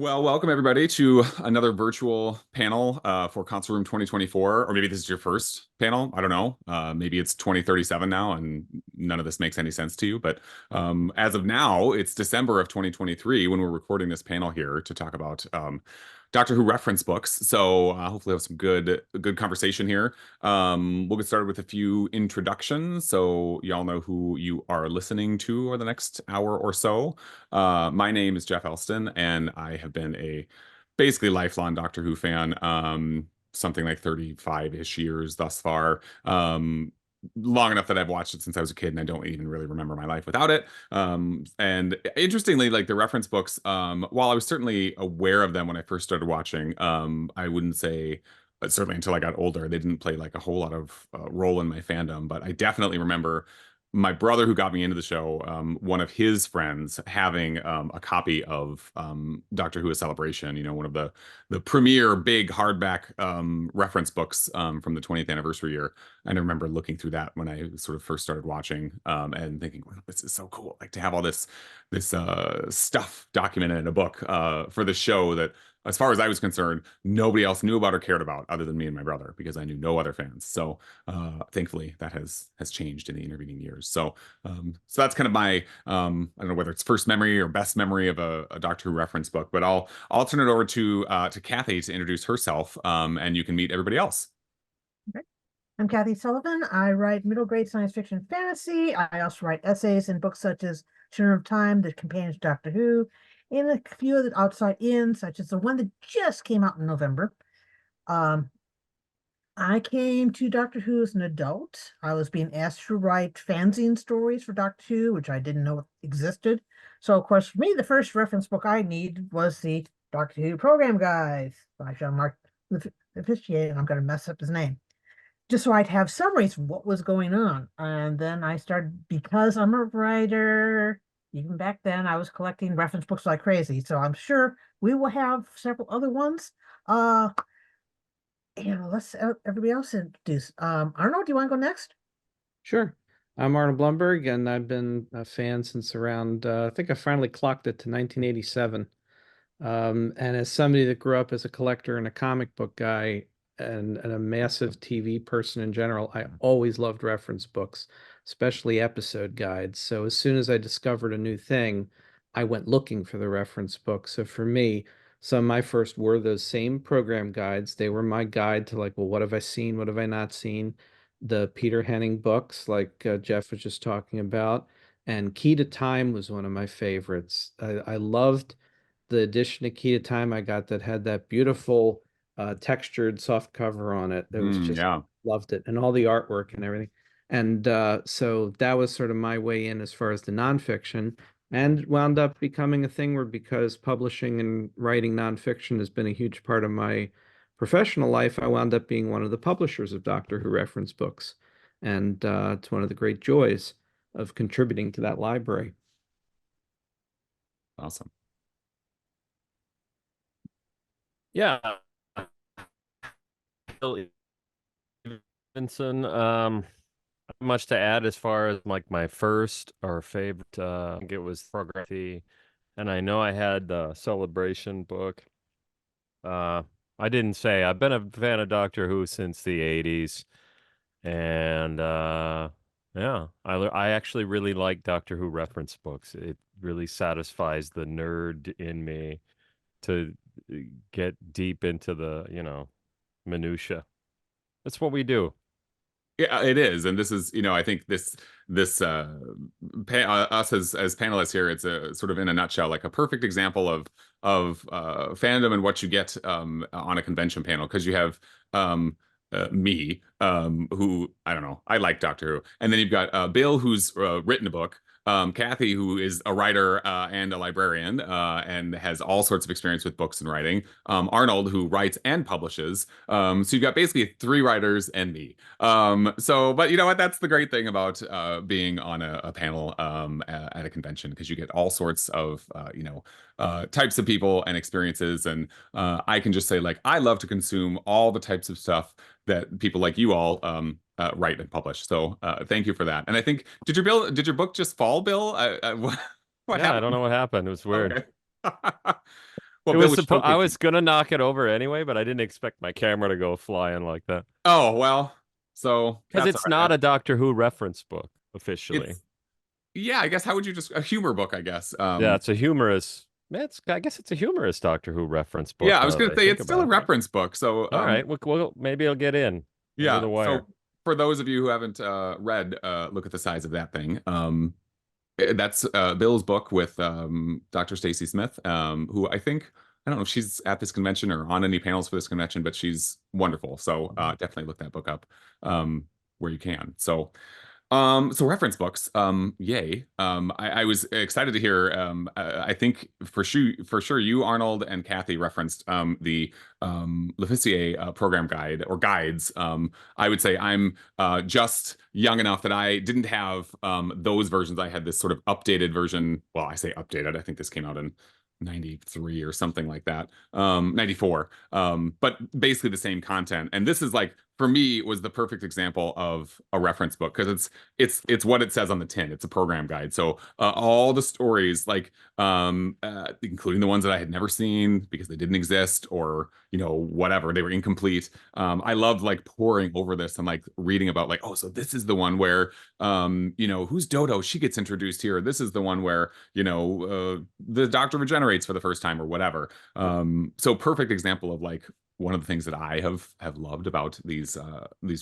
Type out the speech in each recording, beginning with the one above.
Well, welcome everybody to another virtual panel for Console Room 2024, or maybe this is your first panel. I don't know. Maybe it's 2037 now, and none of this makes any sense to you. But as of now, it's December of 2023 when we're recording this panel here to talk about Doctor Who reference books. So hopefully, we'll have some good conversation here. We'll get started with a few introductions, so y'all know who you are listening to over the next hour or so. My name is Jeff Elston, and I have been a basically lifelong Doctor Who fan, something like 35-ish years thus far. Long enough that I've watched it since I was a kid, and I don't even really remember my life without it. And interestingly, like the reference books, while I was certainly aware of them when I first started watching, I wouldn't say certainly until I got older, they didn't play like a whole lot of role in my fandom. But I definitely remember my brother who got me into the show, one of his friends having a copy of Doctor Who: A Celebration, one of the premier big hardback reference books from the 20th anniversary year. And I remember looking through that when I sort of first started watching and thinking, wow, this is so cool. Like to have all this stuff documented in a book for the show that, as far as I was concerned, nobody else knew about or cared about other than me and my brother, because I knew no other fans. So thankfully that has changed in the intervening years. So that's kind of my I don't know whether it's first memory or best memory of a Doctor Who reference book, but I'll turn it over to Kathy to introduce herself, and you can meet everybody else. Okay. I'm Kathy Sullivan. I write middle grade science fiction and fantasy. I also write essays in books such as Children of Time, The Companions to Doctor Who, and a few of the outside in, such as the one that just came out in November. Um, I came to Doctor Who as an adult. I was being asked to write fanzine stories for Doctor Who, which I didn't know existed. So, of course, for me, the first reference book I needed was the Doctor Who Program Guide by Jean-Marc Lefitier, and I'm going to mess up his name, just so I'd have summaries of what was going on. And then I started, because I'm a writer, even back then, I was collecting reference books like crazy. So I'm sure we will have several other ones. Uh, let's everybody else introduce. Arnold, do you want to go next? Sure. I'm Arnold Blumberg, and I've been a fan since around, I think I finally clocked it to 1987. And as somebody that grew up as a collector and a comic book guy and a massive TV person in general, I always loved reference books, especially episode guides. So as soon as I discovered a new thing, I went looking for the reference book. So for me, some of my first were those same program guides. They were my guide to like, well, what have I seen? What have I not seen? The Peter Henning books, like Jeff was just talking about. And Key to Time was one of my favorites. I loved the edition of Key to Time I got that had that beautiful textured soft cover on it. It was just Yeah. loved it, and all the artwork and everything. And so that was sort of my way in as far as the nonfiction, and wound up becoming a thing where, because publishing and writing nonfiction has been a huge part of my professional life, I wound up being one of the publishers of Doctor Who reference books. And it's one of the great joys of contributing to that library. Awesome. Yeah. Evenson, not much to add as far as like my first or favorite. I think it was photography, and I know I had the Celebration book. I didn't say I've been a fan of Doctor Who since the 80s, and yeah, I actually really like Doctor Who reference books. It really satisfies the nerd in me to get deep into the, minutia. That's what we do. Yeah, it is, and this is, I think this us as panelists here, it's a sort of in a nutshell, like a perfect example of fandom and what you get on a convention panel, because you have me, who I don't know, I like Doctor Who, and then you've got Bill, who's written a book. Kathy, who is a writer and a librarian and has all sorts of experience with books and writing. Arnold, who writes and publishes. So you've got basically three writers and me. But you know what? That's the great thing about being on a panel at a convention, because you get all sorts of, types of people and experiences. And I can just say, like, I love to consume all the types of stuff that people like you all write and publish. So thank you for that. And I think, did your book just fall, Bill? What Yeah, I happened? don't know what happened. It was weird. Okay. Well, It Bill was was I showcasing. was gonna knock it over anyway, but I didn't expect my camera to go flying like that. Oh, well, so Because that's it's all right. not a Doctor Who reference book officially. It's yeah, I guess how would you just a humor book, I guess. Yeah, it's a humorous. I guess it's a humorous Doctor Who reference book Yeah, I was now that gonna I say think it's still a about it. reference book. So All right, well, maybe I'll get in under yeah, the wire. so for those of you who haven't read, look at the size of that thing. That's Bill's book with Dr. Stacy Smith, who I think I don't know if she's at this convention or on any panels for this convention, but she's wonderful. So definitely look that book up where you can. So reference books, yay. I was excited to hear. I think for sure, you Arnold and Kathy referenced the L'Officier program guide or guides. I would say I'm just young enough that I didn't have those versions. I had this sort of updated version. Well, I say updated. I think this came out in 93 or something like that. 94. But basically the same content. And this is like for me was the perfect example of a reference book because it's what it says on the tin. It's a program guide. So all the stories, like including the ones that I had never seen because they didn't exist or whatever, they were incomplete. I loved like poring over this and like reading about like, oh, so this is the one where who's Dodo? She gets introduced here. This is the one where the Doctor regenerates for the first time or whatever. So perfect example of like one of the things that I have loved about these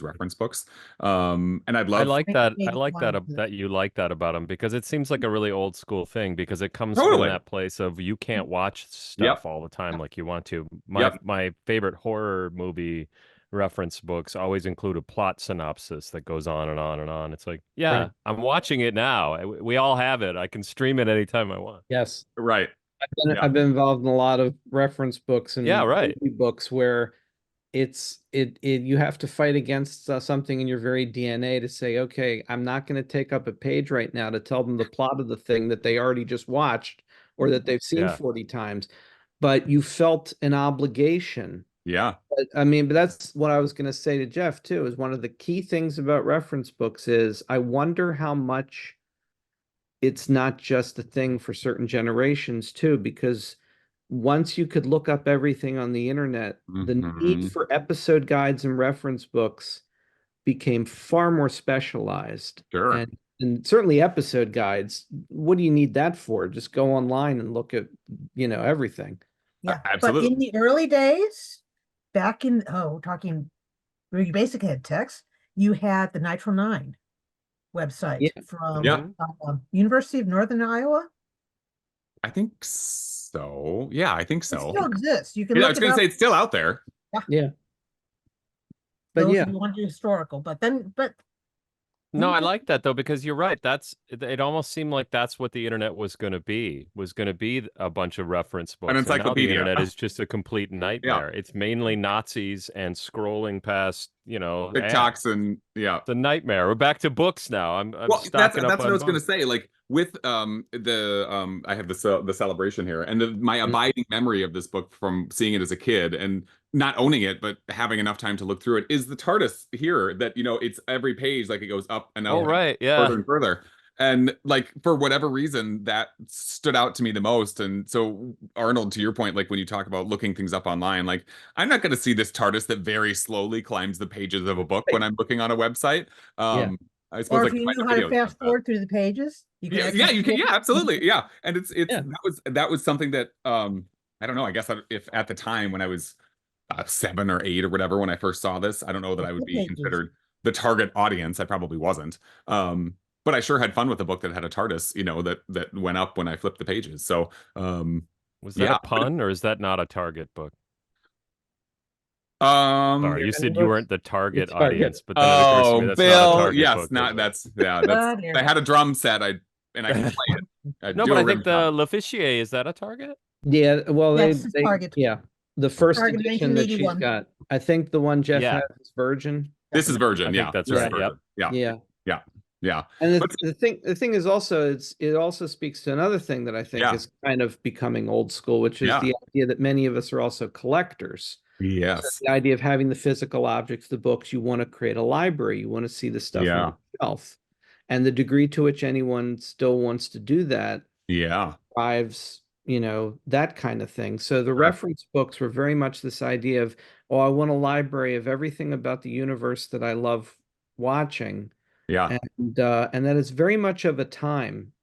reference books. And I'd I love like that. I Maybe like one that of the- that you like that about them because it seems like a really old school thing because it comes from totally. that place of you can't watch Yep. stuff all the time like you want to. Yep. My favorite horror movie reference books always include a plot synopsis that goes on and on and on. It's like, yeah, Right. I'm watching it now. We all have it. I can stream it anytime I want. Yes. Right. Yeah. I've been involved in a lot of reference books and Yeah, right. movie books where you have to fight against something in your very DNA to say, okay, I'm not going to take up a page right now to tell them the plot of the thing that they already just watched or that they've seen Yeah. 40 times. But you felt an obligation. Yeah. But that's what I was going to say to Jeff too, is one of the key things about reference books is I wonder how much it's not just a thing for certain generations too, because once you could look up everything on the internet, the need Mhm. for episode guides and reference books became far more specialized. Sure. And certainly episode guides, what do you need that for? Just go online and look at, everything. Yeah, but Absolutely. in the early days, back in talking, where you basically had text, you had the Nitro 9 website Yeah. from Yeah. University of Northern Iowa. I think so. Yeah, I think It so. still exists. You can Yeah, I look was it gonna up. say it's still out there. Yeah. But Those yeah, who want to do historical, but No, I like that though because you're right. It almost seemed like that's what the internet was going to be. Was going to be a bunch of reference books. An And now the encyclopedia. internet is just a complete nightmare. It's mainly Nazis and scrolling past, ads. TikToks and yeah. It's a nightmare. We're back to books now. I'm Well, that's stocking up what I on was going to books. say. Like with I have the celebration here, and my abiding memory of this book from seeing it as a kid and not owning it, but having enough time to look through it is the TARDIS here. That it's every page like it goes up and up, Oh, right. further Yeah. and further. And like for whatever reason, that stood out to me the most. And so, Arnold, to your point, like when you talk about looking things up online, like I'm not going to see this TARDIS that very slowly climbs the pages of a book when I'm looking on a website. Yeah. I suppose or like if you find knew a how to video fast of that. forward through the pages, you can Yeah, actually you can. Yeah, absolutely. Yeah, and it's Yeah. that was something that I don't know. I guess if at the time when I was 7 or 8 or whatever when I first saw this, I don't know that I would be pages. considered the target audience. I probably wasn't. But I sure had fun with a book that had a TARDIS, that went up when I flipped the pages. So Was that yeah. a pun or is that not a Target book? Um, Sorry, you said you books? weren't the target The target. audience, but then it occurs to me oh, that's not a Bill, Target yes, book. not is it? that's yeah, that's dear. I had a drum set, and I can play it. I'd No, do but a I think rim the shot. L'Officier, is that a Target? Yeah, well, Yes, it's Target. yeah, the first Target edition that she's 1981. got. I think the one Jeff Yeah. has is Virgin. This is Virgin, I yeah. think that's This is right. Yep. Virgin. Yeah, Yeah. yeah, yeah. And But the thing is also it also speaks to another thing that I think Yeah. is kind of becoming old school, which is Yeah. the idea that many of us are also collectors. So yes, the idea of having the physical objects, the books, you want to create a library, you want to see the stuff Yeah. on the shelf. And the degree to which anyone still wants to do that yeah, drives that kind of thing. So the Sure. reference books were very much this idea of, oh, I want a library of everything about the universe that I love watching. Yeah. And that is very much of a time,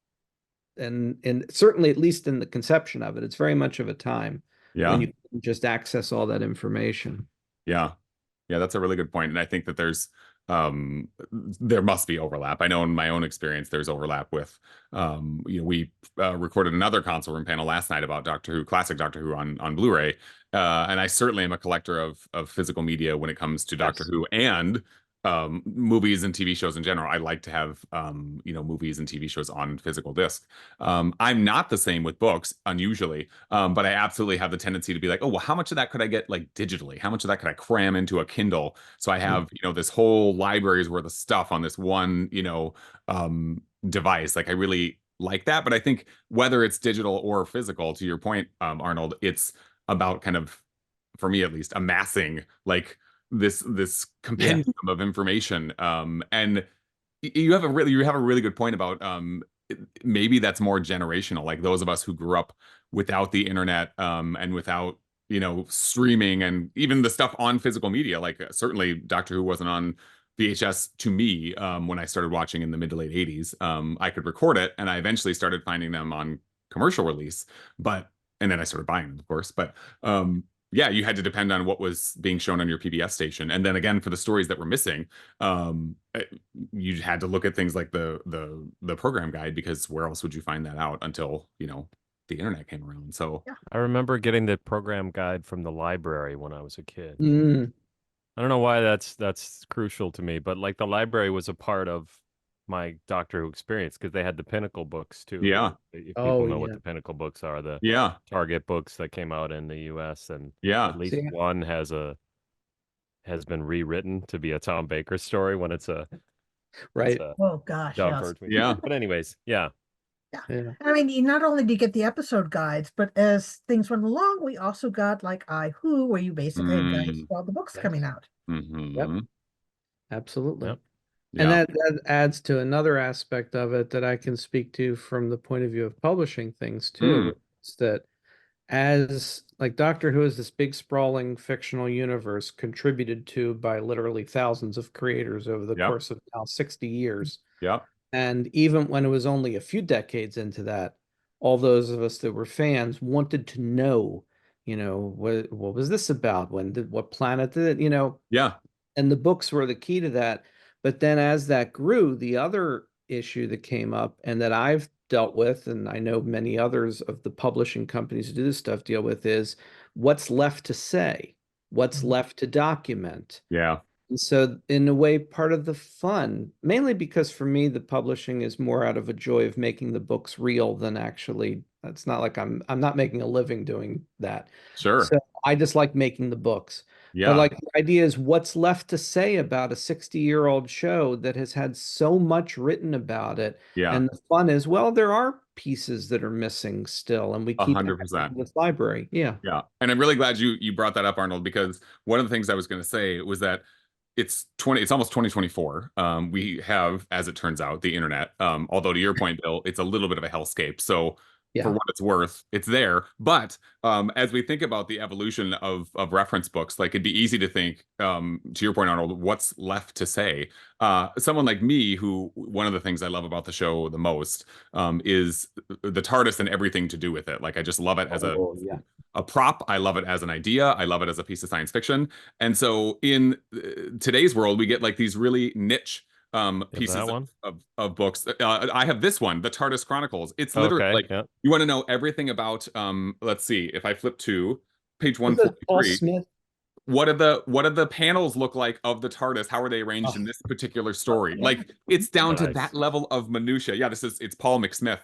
and certainly, at least in the conception of it, it's very much of a time when Yeah. you can just access all that information. Yeah. Yeah, that's a really good point. And I think that there must be overlap. I know in my own experience there's overlap with we recorded another console room panel last night about Doctor Who, classic Doctor Who on Blu-ray. And I certainly am a collector of physical media when it comes to Doctor Yes. Who and movies and TV shows in general. I like to have movies and TV shows on physical disc. I'm not the same with books, unusually, but I absolutely have the tendency to be like, oh, well, how much of that could I get like digitally? How much of that could I cram into a Kindle? So I have, this whole library's worth of stuff on this one, device. Like I really like that. But I think whether it's digital or physical, to your point, Arnold, it's about kind of, for me at least, amassing like this compendium of information. And you have a really good point about maybe that's more generational, like those of us who grew up without the internet and without streaming and even the stuff on physical media. Like certainly Doctor Who wasn't on VHS to me when I started watching in the mid to late 80s. I could record it, and I eventually started finding them on commercial release, and then I started buying them, of course. But yeah, you had to depend on what was being shown on your PBS station. And then again, for the stories that were missing, you had to look at things like the program guide, because where else would you find that out until, the internet came around. So I remember getting the program guide from the library when I was a kid. Mm. I don't know why that's crucial to me, but like the library was a part of my Doctor Who experience because they had the Pinnacle books too. Yeah. If Oh, people know what yeah. the Pinnacle books are, the yeah, Target books that came out in the US, and yeah, at least See? one has been rewritten to be a Tom Baker story when it's a Right. Oh gosh, dub yes. version. yeah, But anyways, yeah. Yeah. I mean, not only do you get the episode guides, but as things went along, we also got like I Who, where you basically had guides for all the books Yes. coming out. Yep. mhm, Absolutely. Yep. And yeah, that adds to another aspect of it that I can speak to from the point of view of publishing things too. Is that as like Doctor Who is this big sprawling fictional universe contributed to by literally thousands of creators over the yep, course of now 60 years. yep, And even when it was only a few decades into that, all those of us that were fans wanted to know, what was this about? What planet did it, yeah, and the books were the key to that. But then as that grew, the other issue that came up and that I've dealt with, and I know many others of the publishing companies who do this stuff deal with, is what's left to say, what's left to document. yeah, And so in a way, part of the fun, mainly because for me, the publishing is more out of a joy of making the books real than actually, it's not like I'm not making a living doing that. sure, So I just like making the books. But yeah, like the idea is what's left to say about a 60-year-old show that has had so much written about it. yeah, And the fun is, well, there are pieces that are missing still, and we keep adding 100%. to this library. Yeah. Yeah. And I'm really glad you brought that up, Arnold, because one of the things I was going to say was that it's almost 2024. We have, as it turns out, the internet. Although to your point, Bill, it's a little bit of a hellscape. So for Yeah. what it's worth, it's there. But as we think about the evolution of reference books, like it'd be easy to think, to your point, Arnold, what's left to say? Someone like me, who one of the things I love about the show the most is the TARDIS and everything to do with it. Like I just love it as Oh, yeah. a prop. I love it as an idea. I love it as a piece of science fiction. And so in today's world, we get like these really niche pieces that one? of books. I have this one, the TARDIS Chronicles. It's literally Okay, like yeah. you want to know everything about let's see, if I flip to page Was it Paul 143, Smith? what do the panels look like of the TARDIS? How are they arranged in this particular story? Like it's down to Nice. that level of minutia. Yeah, it's Paul McSmith,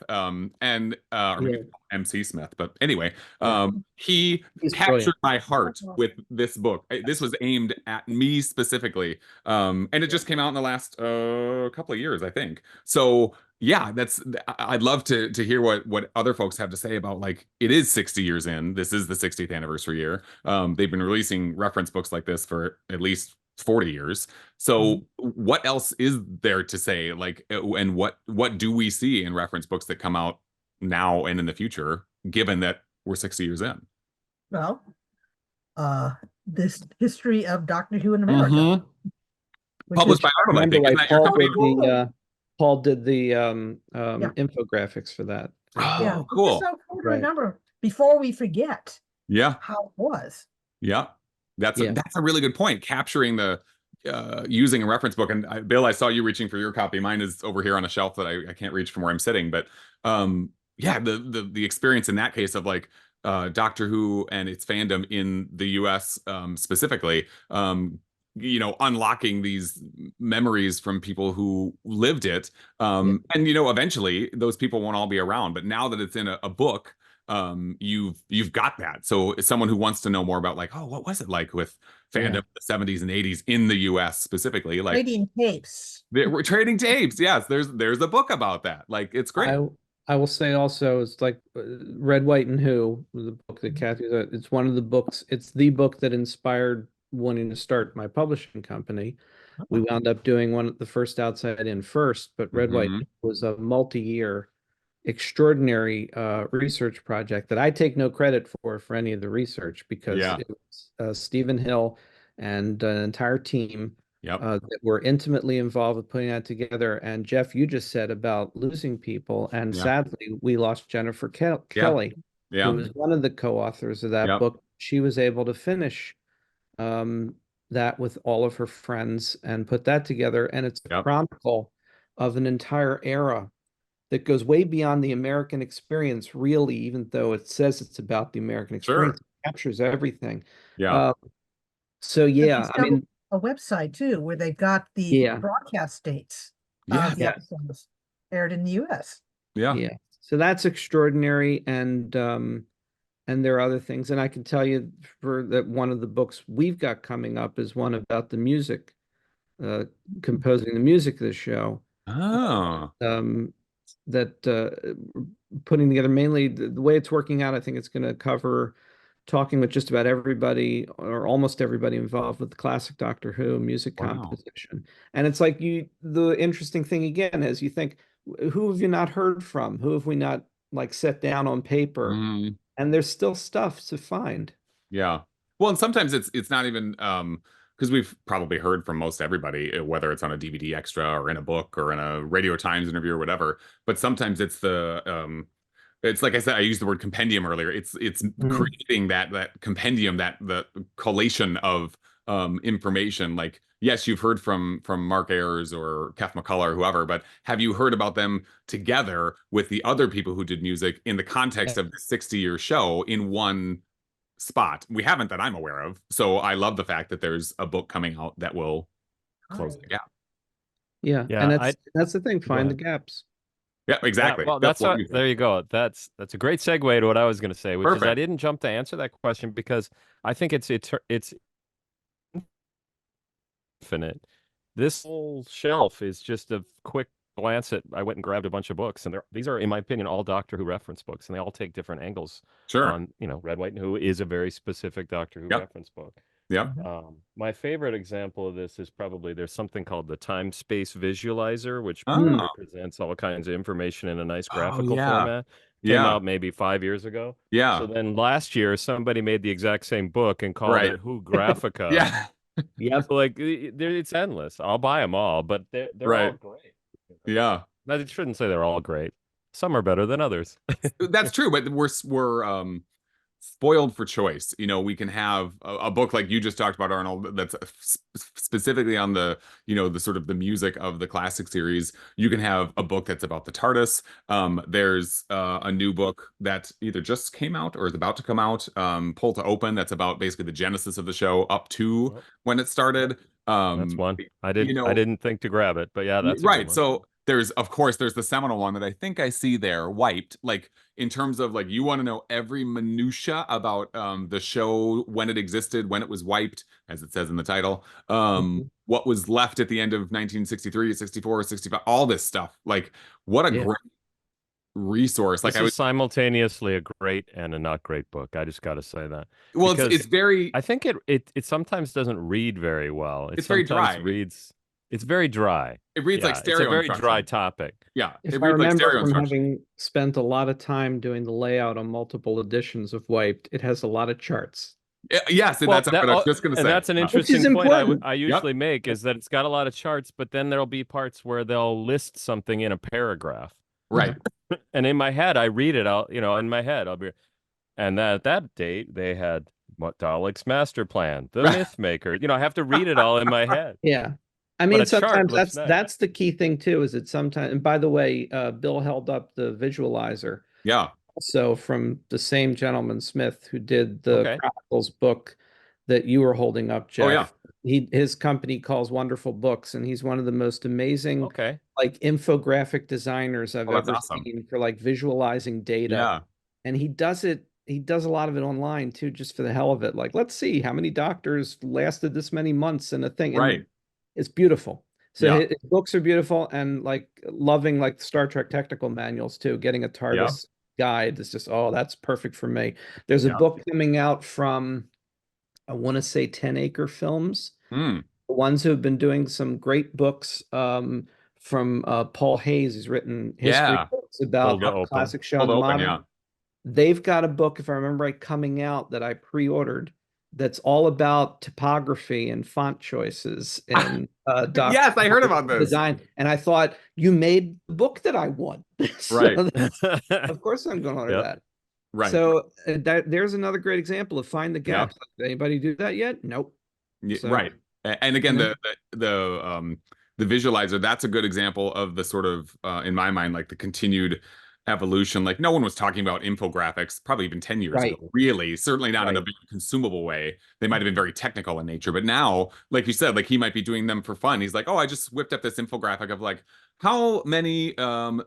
and or maybe Yeah. MC Smith, but anyway, Yeah. he He's captured brilliant. my heart with this book. This was aimed at me specifically, and it just came out in the last couple of years, I think. So yeah, I'd love to hear what other folks have to say about, like, it is 60 years in. This is the 60th anniversary year. They've been releasing reference books like this for at least 40 years. So what else is there to say? Like, and what do we see in reference books that come out now and in the future given that we're 60 years in? Well, this history of Doctor Who in America, which Published is by Arnold, I Remember, think. Isn't like that your Paul company? did the infographics for that. yeah, Oh, it's just cool. so cool to Right. remember before we forget Yeah. how it was. Yeah. That's Yeah. that's a really good point. Capturing the using a reference book. And Bill, I saw you reaching for your copy. Mine is over here on a shelf that I can't reach from where I'm sitting. But yeah, the experience in that case of like Doctor Who and its fandom in the US specifically, unlocking these memories from people who lived it. And eventually those people won't all be around. But now that it's in a book, you've got that. So it's someone who wants to know more about like, oh, what was it like with fandom in the 70s and 80s in the US specifically? Like Trading tapes. we're trading tapes. Yes, there's a book about that. Like it's great. I will say also, it's like Red, White, and Who, the book that Kathy, it's one of the books, it's the book that inspired wanting to start my publishing company. We wound up doing the first Outside In first, but Red, White was a multi-year extraordinary research project that I take no credit for any of the research, because it was Stephen Hill and an entire team that were intimately involved with putting that together. And Jeff, you just said about losing people, and sadly, we lost Jennifer Kelly, who was one of the co-authors of that book. She was able to finish that with all of her friends and put that together. And it's a chronicle of an entire era that goes way beyond the American experience, really, even though it says it's about the American experience. It captures everything. So yeah, I mean, a website too where they've got the broadcast dates of the episodes aired in the US. So that's extraordinary, and there are other things, and I can tell you that one of the books we've got coming up is one about the music, composing the music of the show. That putting together, mainly the way it's working out, I think it's going to cover talking with just about everybody or almost everybody involved with the classic Doctor Who music composition. And it's like the interesting thing again is you think, who have you not heard from? Who have we not like set down on paper? And there's still stuff to find. Yeah. Well, and sometimes it's not even because we've probably heard from most everybody, whether it's on a DVD extra or in a book or in a Radio Times interview or whatever. But sometimes it's it's like I said, I used the word compendium earlier. It's creating that compendium, the collation of information. Like, yes, you've heard from Mark Ayers or Kath McCullough or whoever, but have you heard about them together with the other people who did music in the context of the 60-year show in one spot? We haven't, that I'm aware of. So I love the fact that there's a book coming out that will close the gap. Yeah, and that's the thing. Find the gaps. Yeah, exactly. Well, that's what. There you go. That's a great segue to what I was going to say, which is I didn't jump to answer that question because I think it's infinite. This whole shelf is just a quick glance at. I went and grabbed a bunch of books, and these are, in my opinion, all Doctor Who reference books, and they all take different angles. On Red, White, and Who is a very specific Doctor Who reference book. My favorite example of this is probably there's something called the Time Space Visualizer, which presents all kinds of information in a nice graphical format. Came out maybe 5 years ago. So then last year, somebody made the exact same book and called it Who Graphica. Like it's endless. I'll buy them all, but they're all great. I shouldn't say they're all great. Some are better than others. That's true, but we're spoiled for choice. We can have a book like you just talked about, Arnold, that's specifically on the the sort of the music of the classic series. You can have a book that's about the TARDIS. There's a new book that either just came out or is about to come out, Pull to Open, that's about basically the genesis of the show up to when it started. That's one. I didn't think to grab it, but yeah, that's right. So there's the seminal one that I think I see there, Wiped. Like in terms of like you want to know every minutia about the show, when it existed, when it was wiped, as it says in the title, what was left at the end of 1963, 64, 65, all this stuff. Like what a great resource. This is simultaneously a great and a not great book. I just got to say that. Well, it's very. I think it sometimes doesn't read very well. It's very dry. Reads. It's very dry. It reads like It's a stereo very dry instruction. topic. Yeah, If it I reads like remember stereo from instruction. having spent a lot of time doing the layout on multiple editions of Wiped, it has a lot of charts. Yes, and Well, that's what I was just going to and say. that's an Yeah. Which is interesting point important. I usually make is that it's got a lot of charts, but then there'll be parts where they'll list something in a paragraph. Right. And in my head, I read it out, in my head, I'll be, and that date they had Dalek's master plan, the Myth Maker. I have to read it all in my head. Yeah. I But mean, a chart sometimes looks that's nice. that's the key thing too, is that sometimes, and by the way, Bill held up the visualizer. Yeah. So from the same gentleman Smith who did the Okay. Chronicles book that you were holding up, Jeff. Oh, yeah. His company calls Wonderful Books, and he's one of the most amazing Okay. like infographic designers I've that's ever awesome. seen for like visualizing data. Yeah. And he does a lot of it online too, just for the hell of it. Like, let's see how many doctors lasted this many months in a thing. And Right. it's beautiful. So Yeah. his books are beautiful, and like loving like Star Trek technical manuals too. Getting a TARDIS guide is just, oh, that's perfect for me. There's a Yeah. book coming out from, I want to say 10 Acre Films, Mm. the ones who have been doing some great books from Paul Hayes. He's written history Yeah. books about Cold to Open. classic show Cold and the Open, modern. yeah. They've got a book, if I remember right, coming out that I pre-ordered that's all about typography and font choices and Yes, I heard about this. design. And I thought, you made the book that I want. So Right. of course I'm going to order Yep. that. Right. So there's another great example of find the gaps. Anybody do that yet? Nope. So, Right. And again, you the visualizer, that's a good example of the sort of in my mind, like the continued evolution. Like no one was talking about infographics probably even 10 years ago, really. Certainly not in a very consumable way. They might have been very technical in nature, but now, like you said, like he might be doing them for fun. He's like, oh, I just whipped up this infographic of like, how many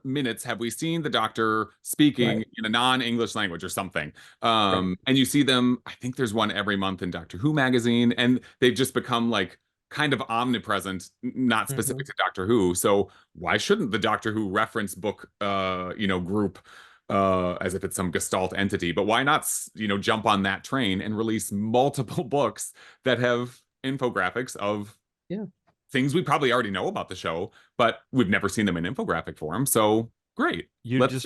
minutes have we seen the doctor speaking in a non-English language or something? And you see them, I think there's one every month in Doctor Who magazine, and they've just become like kind of omnipresent, not specific to Doctor Who. So why shouldn't the Doctor Who reference book group as if it's some gestalt entity, but why not jump on that train and release multiple books that have infographics of things we probably already know about the show, but we've never seen them in infographic form. So great. You just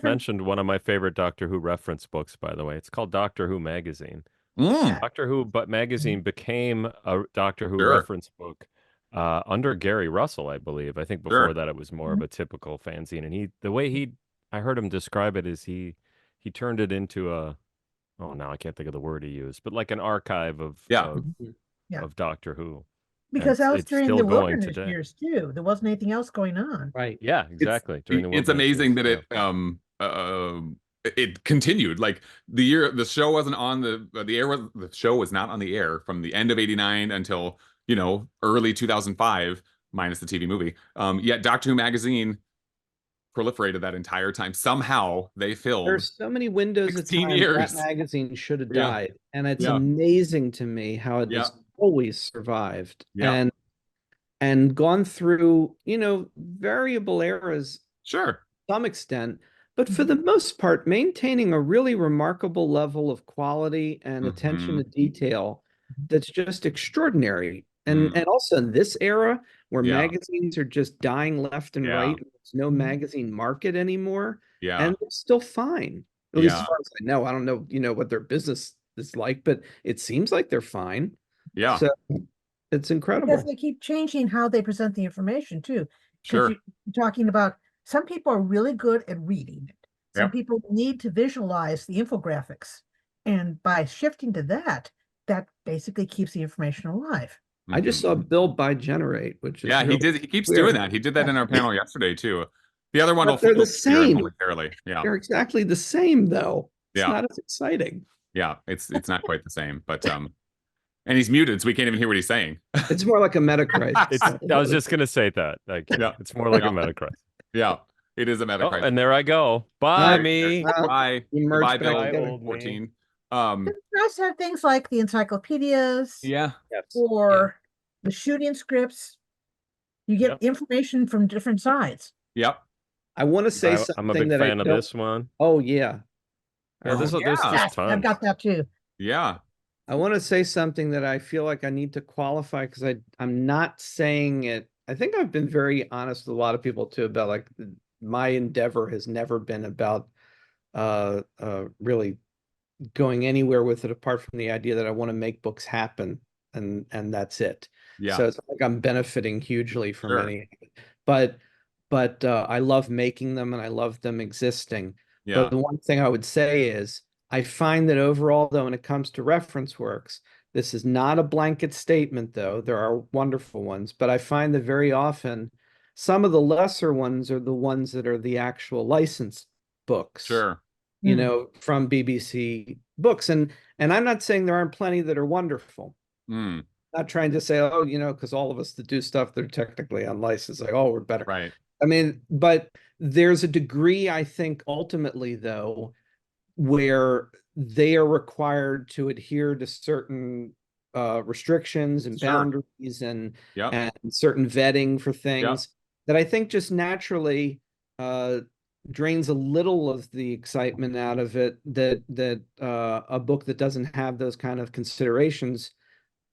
mentioned one of my favorite Doctor Who reference books, by the way. It's called Doctor Who Magazine. Doctor Who magazine became a Doctor Who reference book under Gary Russell, I believe. I think before that it was more of a typical fanzine. And I heard him describe it as he turned it into now I can't think of the word he used, but like an archive of Doctor Who. Because that was during the wilderness today. years too. There wasn't anything else going on. Right. Yeah, exactly. It's amazing that it continued. Like the show wasn't on the show was not on the air from the end of '89 until early 2005, minus the TV movie. Yet Doctor Who magazine proliferated that entire time. Somehow they filled. There's so many windows of time that magazine should have died, and it's amazing to me how it has always survived and gone through variable eras to some extent, but for the most part maintaining a really remarkable level of quality and attention to detail that's just extraordinary. And also in this era where magazines are just dying left and right, there's no magazine market anymore, and they're still fine, at least as far as I know. I don't know what their business is like, but it seems like they're fine. So it's incredible. Because they keep changing how they present the information too. You're talking about, some people are really good at reading it. Some people need to visualize the infographics. And by shifting to that basically keeps the information alive. I just saw Bill Generate, which is he did. He keeps doing that. He did that in our panel yesterday too. The other one, they're the same. They're exactly the same, though. It's not as exciting. Yeah, it's not quite the same, but and he's muted, so we can't even hear what he's saying. It's more like a Metacrisis. I was just gonna say that. Like, it's more like a Metacrisis. Yeah, it is a Metacrisis. And there I go. Bye, me. Bye. Bye, Bill. 14. It's nice to have things like the encyclopedias. Or the shooting scripts. You get information from different sides. I want to say something. I'm a big fan of this one. Oh yeah. This is fun. I've got that too. Yeah. I want to say something that I feel like I need to qualify because I'm not saying it. I think I've been very honest with a lot of people too about like my endeavor has never been about really going anywhere with it apart from the idea that I want to make books happen and that's it. Yeah, So it's like I'm benefiting hugely from sure. any, but I love making them and I love them existing. Yeah, But the one thing I would say is I find that overall, though, when it comes to reference works, this is not a blanket statement, though. There are wonderful ones, but I find that very often some of the lesser ones are the ones that are the actual licensed books, sure. you Mm. know, from BBC Books. And I'm not saying there aren't plenty that are wonderful. Mm, Not trying to say, oh, you know, because all of us that do stuff that are technically unlicensed, like, oh, we're better. right. I mean, but there's a degree, I think, ultimately, though, where they are required to adhere to certain restrictions and Sure. boundaries and Yep. certain vetting for Yep. things that I think just naturally drains a little of the excitement out of it that a book that doesn't have those kind of considerations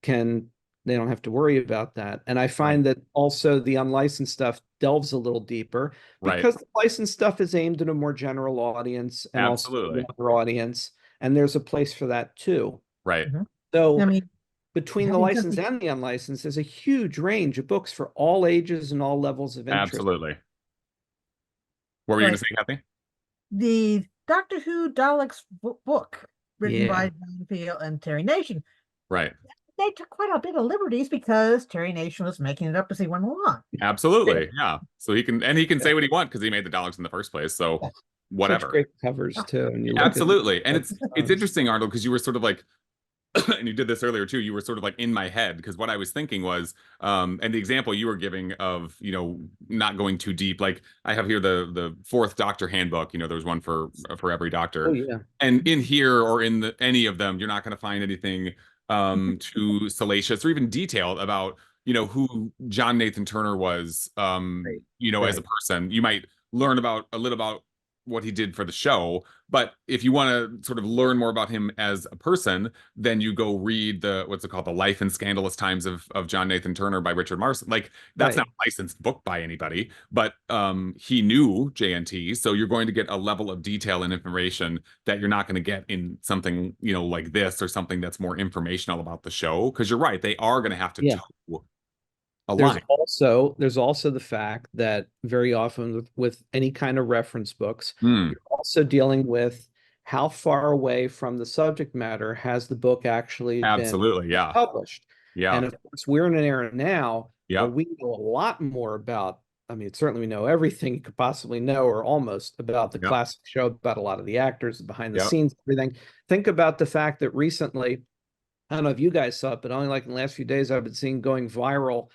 can they don't have to worry about that. And I find that also the unlicensed stuff delves a little deeper Right. because the licensed stuff is aimed at a more general audience and also a Absolutely. younger audience, and there's a place for that too. Right. Mhm. So I mean, between the having licensed something, and the unlicensed, there's a huge range of books for all ages and all levels of interest. Absolutely. What were you going right, to say, Kathy? the Doctor Who Daleks book written Yeah. by John Peel and Terry Nation, Right. they took quite a bit of liberties because Terry Nation was making it up as he went along. Absolutely. Yeah. So he can say what he wants because he made the Daleks in the first place. So Such whatever. great covers too. And you look Absolutely. And at it's interesting, Arnold, because you were sort of like and you did this earlier too, you were sort of like in my head because what I was thinking was and the example you were giving of, you know, not going too deep, like I have here the fourth Doctor handbook, you know, there's one for every doctor. Oh yeah. And in here or in any of them, you're not going to find anything too salacious or even detailed about, you know, who John Nathan Turner was Right. you know, as a Right. person. You might learn about a little about what he did for the show, but if you want to sort of learn more about him as a person, then you go read the what's it called, the Life and Scandalous Times of John Nathan Turner by Richard Marston. Like that's Right. not a licensed book by anybody, but he knew JNT, so you're going to get a level of detail and information that you're not going to get in something, you know, like this or something that's more informational about the show. Because you're right, they are going to have to Yeah. toe a There's line. there's also the fact that very often with any kind of reference books, Mm, you're also dealing with how far away from the subject matter has the book actually been absolutely. Yeah. published. Yeah. And of course, we're in an era now where Yep. we know a lot more about, I mean, certainly we know everything you could possibly know, or almost about the Yep. classic show, about a lot of the actors, behind the Yep. scenes, everything. Think about the fact that recently, I don't know if you guys saw it, but only like in the last few days, I've been seeing going viral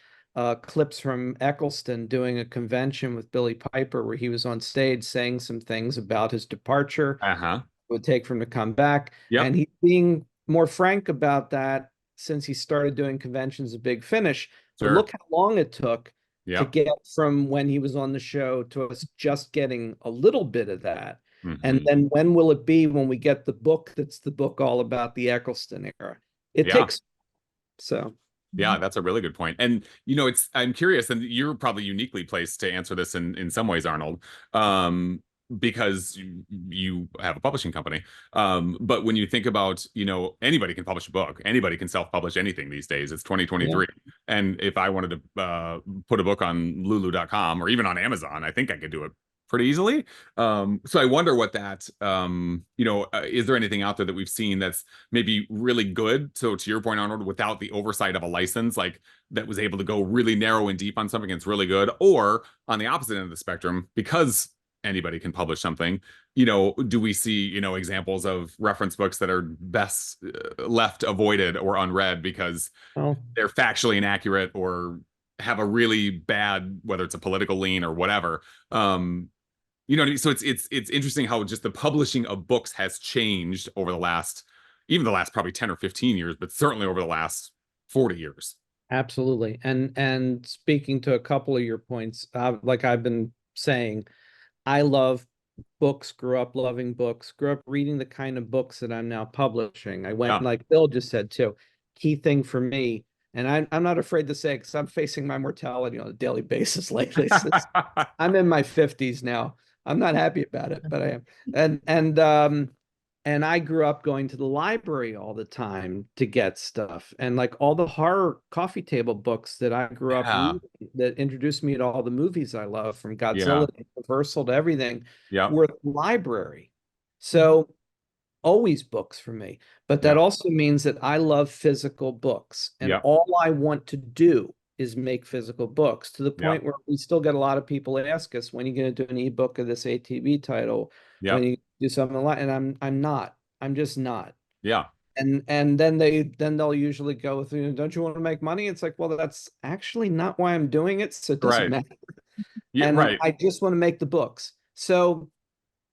clips from Eccleston doing a convention with Billy Piper where he was on stage saying some things about his departure, Uh-huh. it would take for him to come back. Yep. And he's being more frank about that since he started doing conventions at Big Finish. But Sure. look how long it took to Yep. get from when he was on the show to us just getting a little bit of that. And Mhm. then when will it be when we get the book that's the book all about the Eccleston era? It Yeah. takes so. Yeah, that's a really good point. And you know, I'm curious, and you're probably uniquely placed to answer this in some ways, Arnold, because you have a publishing company. But when you think about, you know, anybody can publish a book, anybody can self-publish anything these days. It's 2023. Yeah. And if I wanted to put a book on lulu.com or even on Amazon, I think I could do it pretty easily. So I wonder what that, you know, is there anything out there that we've seen that's maybe really good? So to your point, Arnold, without the oversight of a license, like that was able to go really narrow and deep on something that's really good, or on the opposite end of the spectrum, because anybody can publish something, you know, do we see, you know, examples of reference books that are best left avoided or unread because Oh, they're factually inaccurate or have a really bad, whether it's a political lean or whatever. You know, so it's interesting how just the publishing of books has changed over the last, even the last probably 10 or 15 years, but certainly over the last 40 years. absolutely. And speaking to a couple of your points, like I've been saying, I love books, grew up loving books, grew up reading the kind of books that I'm now publishing. I went, Yeah. like Bill just said too, key thing for me, and I'm not afraid to say, because I'm facing my mortality on a daily basis lately. Since I'm in my 50s now. I'm not happy about it, but I am. And I grew up going to the library all the time to get stuff. And like all the horror coffee table books that I grew up Yeah. reading that introduced me to all the movies I love, from Yeah. Godzilla to Universal to everything, Yeah. were at the library. So always books for me. But that Yeah. also means that I love physical books. And Yeah. all I want to do is make physical books, to the Yeah. point where we still get a lot of people ask us, when are you going to do an ebook of this ATV title? Yeah. When you do something like, and I'm not. I'm just not. Yeah. And then they'll usually go with, don't you want to make money? It's like, well, that's actually not why I'm doing it, so it doesn't Right. matter. Yeah. And Right. I just want to make the books. So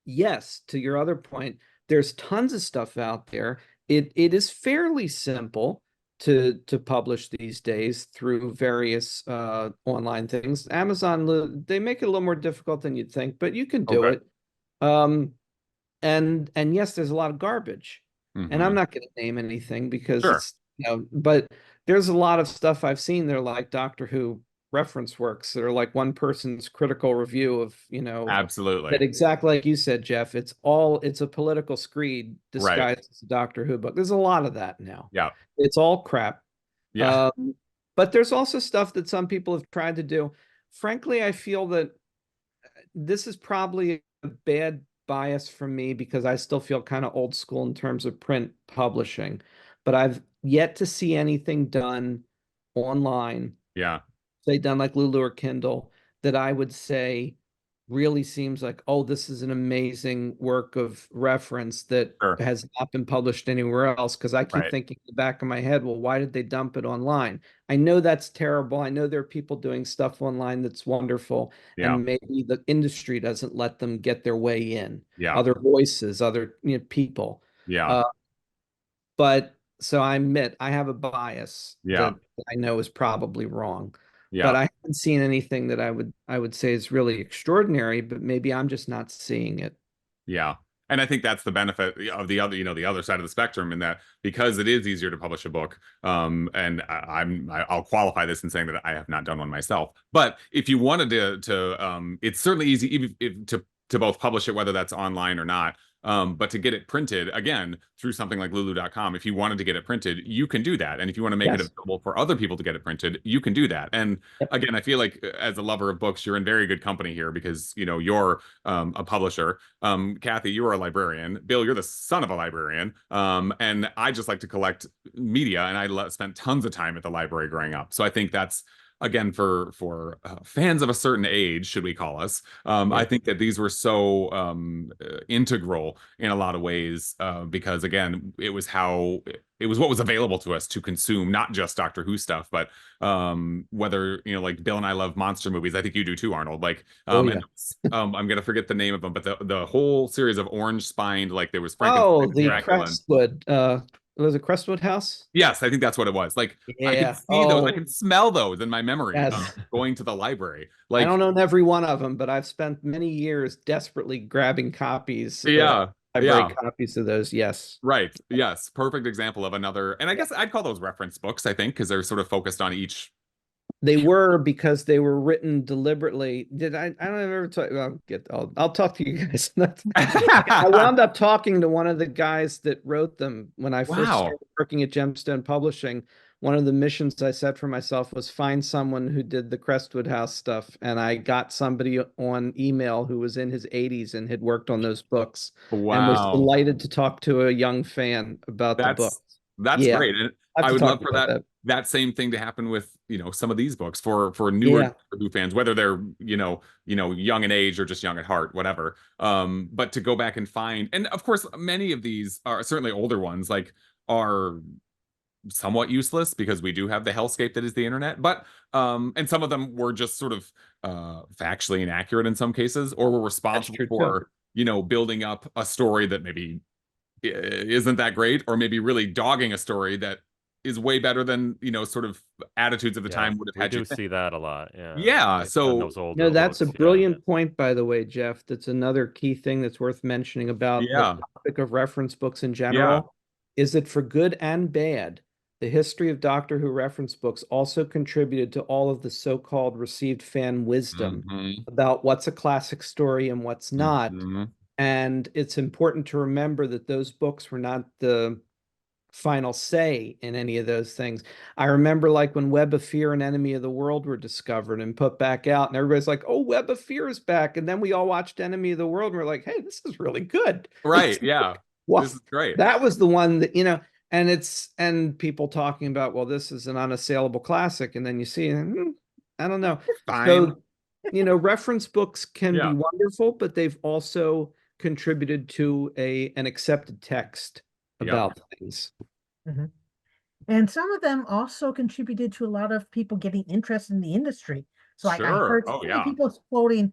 yes, to your other point, there's tons of stuff out there. It is fairly simple to publish these days through various online things. Amazon, they make it a little more difficult than you'd think, but you can do Okay. it. And yes, there's a lot of garbage. And I'm Mhm. not going to name anything because Sure. it's, but there's a lot of stuff I've seen. They're like Doctor Who reference works that are like one person's critical review of, that Absolutely. exactly like you said, Jeff, it's a political screed Right. disguised as a Doctor Who book. There's a lot of that now. Yeah. It's all crap. Yeah. But there's also stuff that some people have tried to do. Frankly, I feel that this is probably a bad bias for me, because I still feel kind of old school in terms of print publishing, but I've yet to see anything done online, Yeah. say done like Lulu or Kindle, that I would say really seems like, oh, this is an amazing work of reference that Sure. has not been published anywhere else. Because I keep Right. thinking in the back of my head, well, why did they dump it online? I know that's terrible. I know there are people doing stuff online that's wonderful, Yeah. and maybe the industry doesn't let them get their way in. Yeah. Other voices, other people. Yeah. Uh, but so I admit I have a bias Yeah. that I know is probably wrong. But Yeah. I haven't seen anything that I would say is really extraordinary, but maybe I'm just not seeing it. Yeah. And I think that's the benefit of the other, the other side of the spectrum, in that because it is easier to publish a book. And I'll qualify this in saying that I have not done one myself. But if you wanted it's certainly easy to both publish it, whether that's online or not. But to get it printed, again, through something like lulu.com, if you wanted to get it printed, you can do that. And if you want to make it Yes. available for other people to get it printed, you can do that. And Yep. again, I feel like as a lover of books, you're in very good company here, because, you're a publisher. Kathy, you are a librarian. Bill, you're the son of a librarian. And I just like to collect media, and I spent tons of time at the library growing up. So I think that's, again, for fans of a certain age, should we call us, I think that these were so integral in a lot of ways, because again, it was what was available to us to consume, not just Doctor Who stuff, but whether, like Bill and I love monster movies. I think you do too, Arnold. Like, Oh, yeah. I'm gonna forget the name of them, but the whole series of orange spined, like there was Frankenstein, The Dracula. Crestwood. Was it Crestwood House? Yes, I think that's what it was. Like, I can Yeah. see those, I Oh, can smell those in my memory, yes. going to the library. I Like, don't own every one of them, but I've spent many years desperately grabbing copies, yeah, library yeah. copies of those. Yes. Right. Yes. Perfect example of another. And I guess I'd call those reference books, I think, because they're sort of focused on each. They were, because they were written deliberately. I don't ever talk. I'll talk to you guys. I wound up talking to one of the guys that wrote them when I first Wow. started working at Gemstone Publishing. One of the missions I set for myself was find someone who did the Crestwood House stuff, and I got somebody on email who was in his 80s and had worked on those books, and was Wow. delighted to talk to a young fan about the books. That's Yeah. great. And I have I to would talk love for about that same thing to happen with, some of these books for newer Yeah. Doctor Who fans, whether they're, young in age or just young at heart, whatever. But to go back and find, and of course, many of these are certainly older ones, like, are somewhat useless because we do have the hellscape that is the internet, but and some of them were just sort of factually inaccurate in some cases, or were responsible true, for building up a story that maybe isn't that great, or maybe really dogging a story that is way better than, you know, sort of attitudes of the Yeah, time would have we had you do think. see that a lot. Yeah. Yeah, Based on so those older No, that's a books, yeah. brilliant point, by the way, Jeff. That's another key thing that's worth mentioning about the yeah, topic of reference books in yeah, general, is that for good and bad, the history of Doctor Who reference books also contributed to all of the so-called received fan wisdom mhm, about what's a classic story and what's not. mhm. And it's important to remember that those books were not the final say in any of those things. I remember like when Web of Fear and Enemy of the World were discovered and put back out, and everybody's like, "Oh, Web of Fear is back," and then we all watched Enemy of the World, and we're like, "Hey, this is really good." Right, yeah, Well, this is great. that was the one that, and people talking about, well, this is an unassailable classic, and then you see, I don't know. Fine. So, reference books can be Yeah, wonderful, but they've also contributed to an accepted text yep, about things. Mhm. And some of them also contributed to a lot of people getting interested in the industry. So I sure. heard Oh so many yeah, people quoting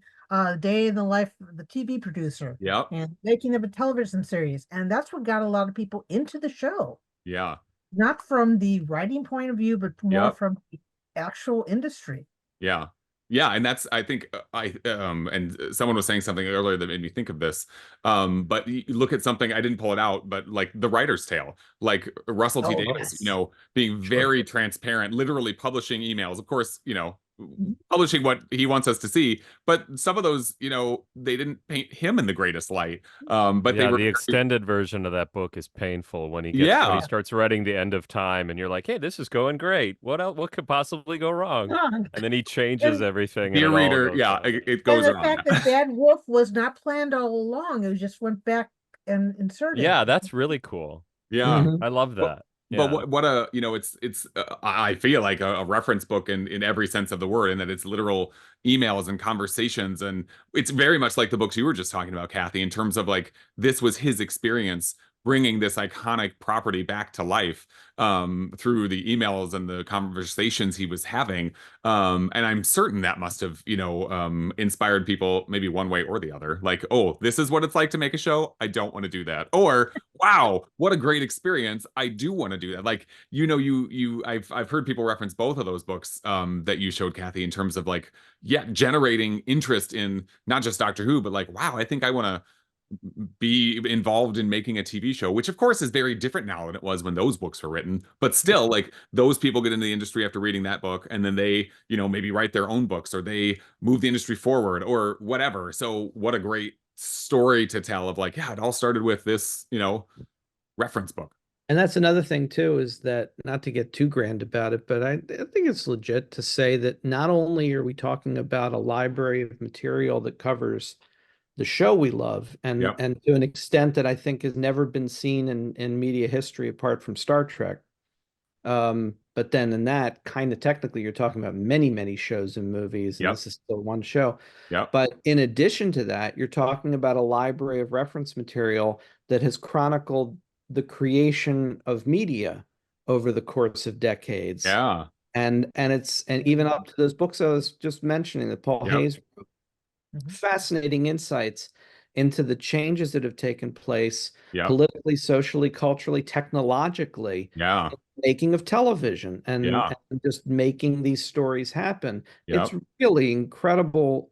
Day in the Life of the TV producer yep, and making of a television series. And that's what got a lot of people into the show. yeah, Not from the writing point of view, but more yep. from the actual industry. Yeah. Yeah, and that's I think and someone was saying something earlier that made me think of this. But you look at something, I didn't pull it out, but like The Writer's Tale, like Russell T Oh, Davies, you yes. know, being Sure. very transparent, literally publishing emails. Of course, you know, Mhm. publishing what he wants us to see, but some of those, you know, they didn't paint him in the greatest light. But they Yeah, were the extended version of that book is painful when he yeah, starts writing the end of time and you're like, "Hey, this is going great. What else, what could possibly go wrong?" Yeah. And then he changes And, everything and dear it all reader, goes yeah, wrong. it and goes the wrong. fact that Bad Wolf was not planned all along, it just went back and inserted. Yeah, that's really cool. Yeah. Mhm. I love But that. but Yeah. what a, you know, it's I feel like a reference book in every sense of the word, in that it's literal emails and conversations, and it's very much like the books you were just talking about, Kathy, in terms of like this was his experience bringing this iconic property back to life through the emails and the conversations he was having, and I'm certain that must have, you know, inspired people maybe one way or the other, like, oh, this is what it's like to make a show, I don't want to do that, or wow, what a great experience, I do want to do that. Like, you know, I've heard people reference both of those books that you showed, Kathy, in terms of like, yeah, generating interest in not just Doctor Who, but like, wow, I think I want to be involved in making a TV show, which of course is very different now than it was when those books were written. But still, like, those people get into the industry after reading that book, and then they, you know, maybe write their own books, or they move the industry forward or whatever. So what a great story to tell of like, yeah, it all started with this, you know, reference book. And that's another thing too, is that, not to get too grand about it, but I think it's legit to say that not only are we talking about a library of material that covers the show we love, and Yep. to an extent that I think has never been seen in media history apart from Star Trek. But then in that kind of technically, you're talking about many, many shows and movies, and Yep. this is still one show. Yep. But in addition to that, you're talking about a library of reference material that has chronicled the creation of media over the course of decades. Yeah. And even up to those books I was just mentioning that Paul Yep. Hayes, Mhm. fascinating insights into the changes that have taken place Yep. politically, socially, culturally, technologically, Yeah. making of television, Yeah. and just making these stories happen. It's Yep. really incredible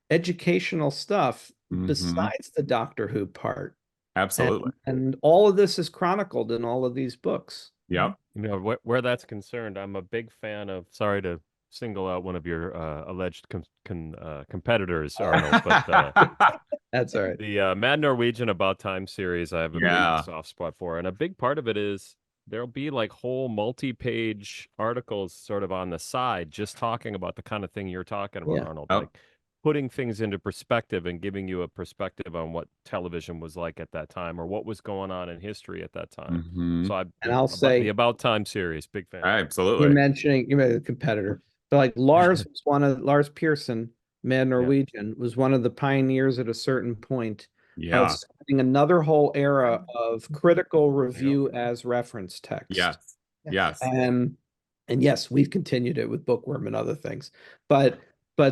educational stuff Hmm. besides the Doctor Who part. Absolutely. And all of this is chronicled in all of these books. Yep. You know, where that's concerned, I'm a big fan of, sorry to single out one of your alleged competitors, Arnold, but That's all right. the Mad Norwegian About Time series I have a Yeah. big soft spot for. And a big part of it is there'll be like whole multi-page articles sort of on the side just talking about the kind of thing you're talking about, Yeah. Arnold. Yep. Like putting things into perspective and giving you a perspective on what television was like at that time or what was going on in history at that time. Hmm. So And I'll the say, About Time series, big fan. Absolutely. you mentioned a competitor, but like Lars Pearson, Mad Norwegian, was one of the pioneers at a certain point Yeah. of starting another whole era of critical review as reference text. Yes. Yes. And yes, we've continued it with Bookworm and other things. But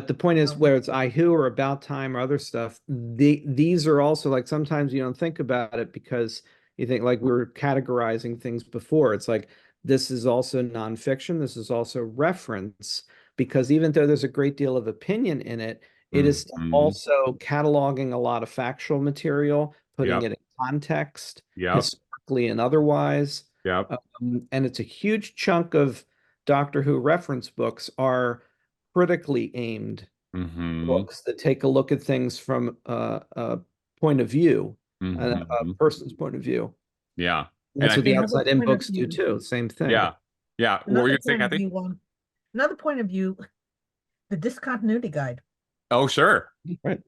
the point is, where it's I Who or About Time or other stuff, these are also, like, sometimes you don't think about it because you think, like we were categorizing things before. It's like this is also nonfiction. This is also reference, because even though there's a great deal of opinion in it, it is also cataloging a lot of factual material, putting it in context, historically and otherwise. And it's a huge chunk of Doctor Who reference books are critically aimed books that take a look at things from a point of view, a person's point of view. Yeah. And that's what the outside in books do too. Same thing. Yeah. Yeah. What were you going to say, Kathy? Another point of view, the discontinuity guide. Oh, sure. Right.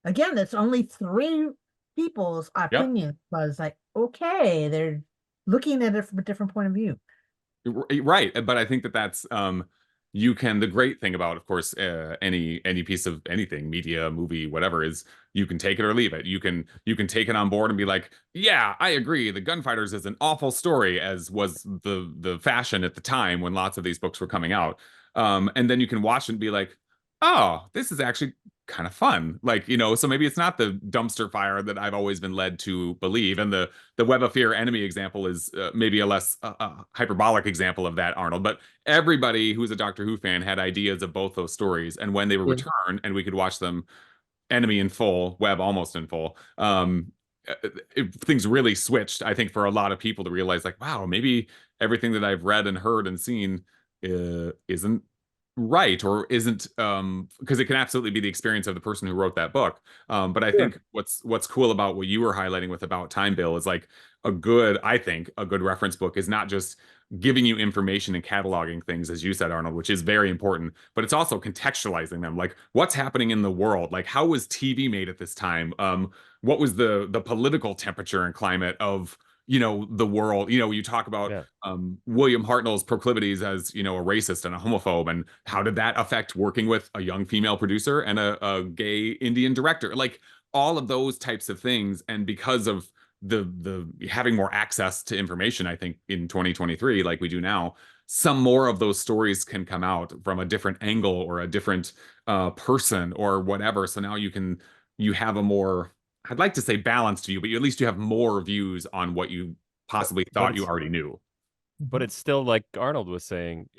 Again, it's only 3 people's opinion, but it's like, okay, they're looking at it from a different point of view. Right. But I think that that's you can, the great thing about, of course, any piece of anything, media, movie, whatever, is you can take it or leave it. You can take it on board and be like, yeah, I agree, the Gunfighters is an awful story, as was the fashion at the time when lots of these books were coming out. And then you can watch and be like, oh, this is actually kind of fun. Like, so maybe it's not the dumpster fire that I've always been led to believe. And the Web of Fear enemy example is maybe a less hyperbolic example of that, Arnold. But everybody who's a Doctor Who fan had ideas of both those stories. And when they were returned and we could watch them, enemy in full, Web almost in full, things really switched, I think, for a lot of people to realize, like, wow, maybe everything that I've read and heard and seen isn't right, or isn't, because it can absolutely be the experience of the person who wrote that book. But I think what's cool about what you were highlighting with About Time, Bill, is like I think a good reference book is not just giving you information and cataloging things, as you said, Arnold, which is very important, but it's also contextualizing them. Like, what's happening in the world? Like, how was TV made at this time? What was the political temperature and climate of the world? You talk about William Hartnell's proclivities as a racist and a homophobe, and how did that affect working with a young female producer and a gay Indian director? Like, all of those types of things. And because of the having more access to information, I think in 2023, like we do now, some more of those stories can come out from a different angle or a different person or whatever. So now you have a more, I'd like to say balanced view, but at least you have more views on what you possibly thought you already knew. But it's still, like Arnold was saying,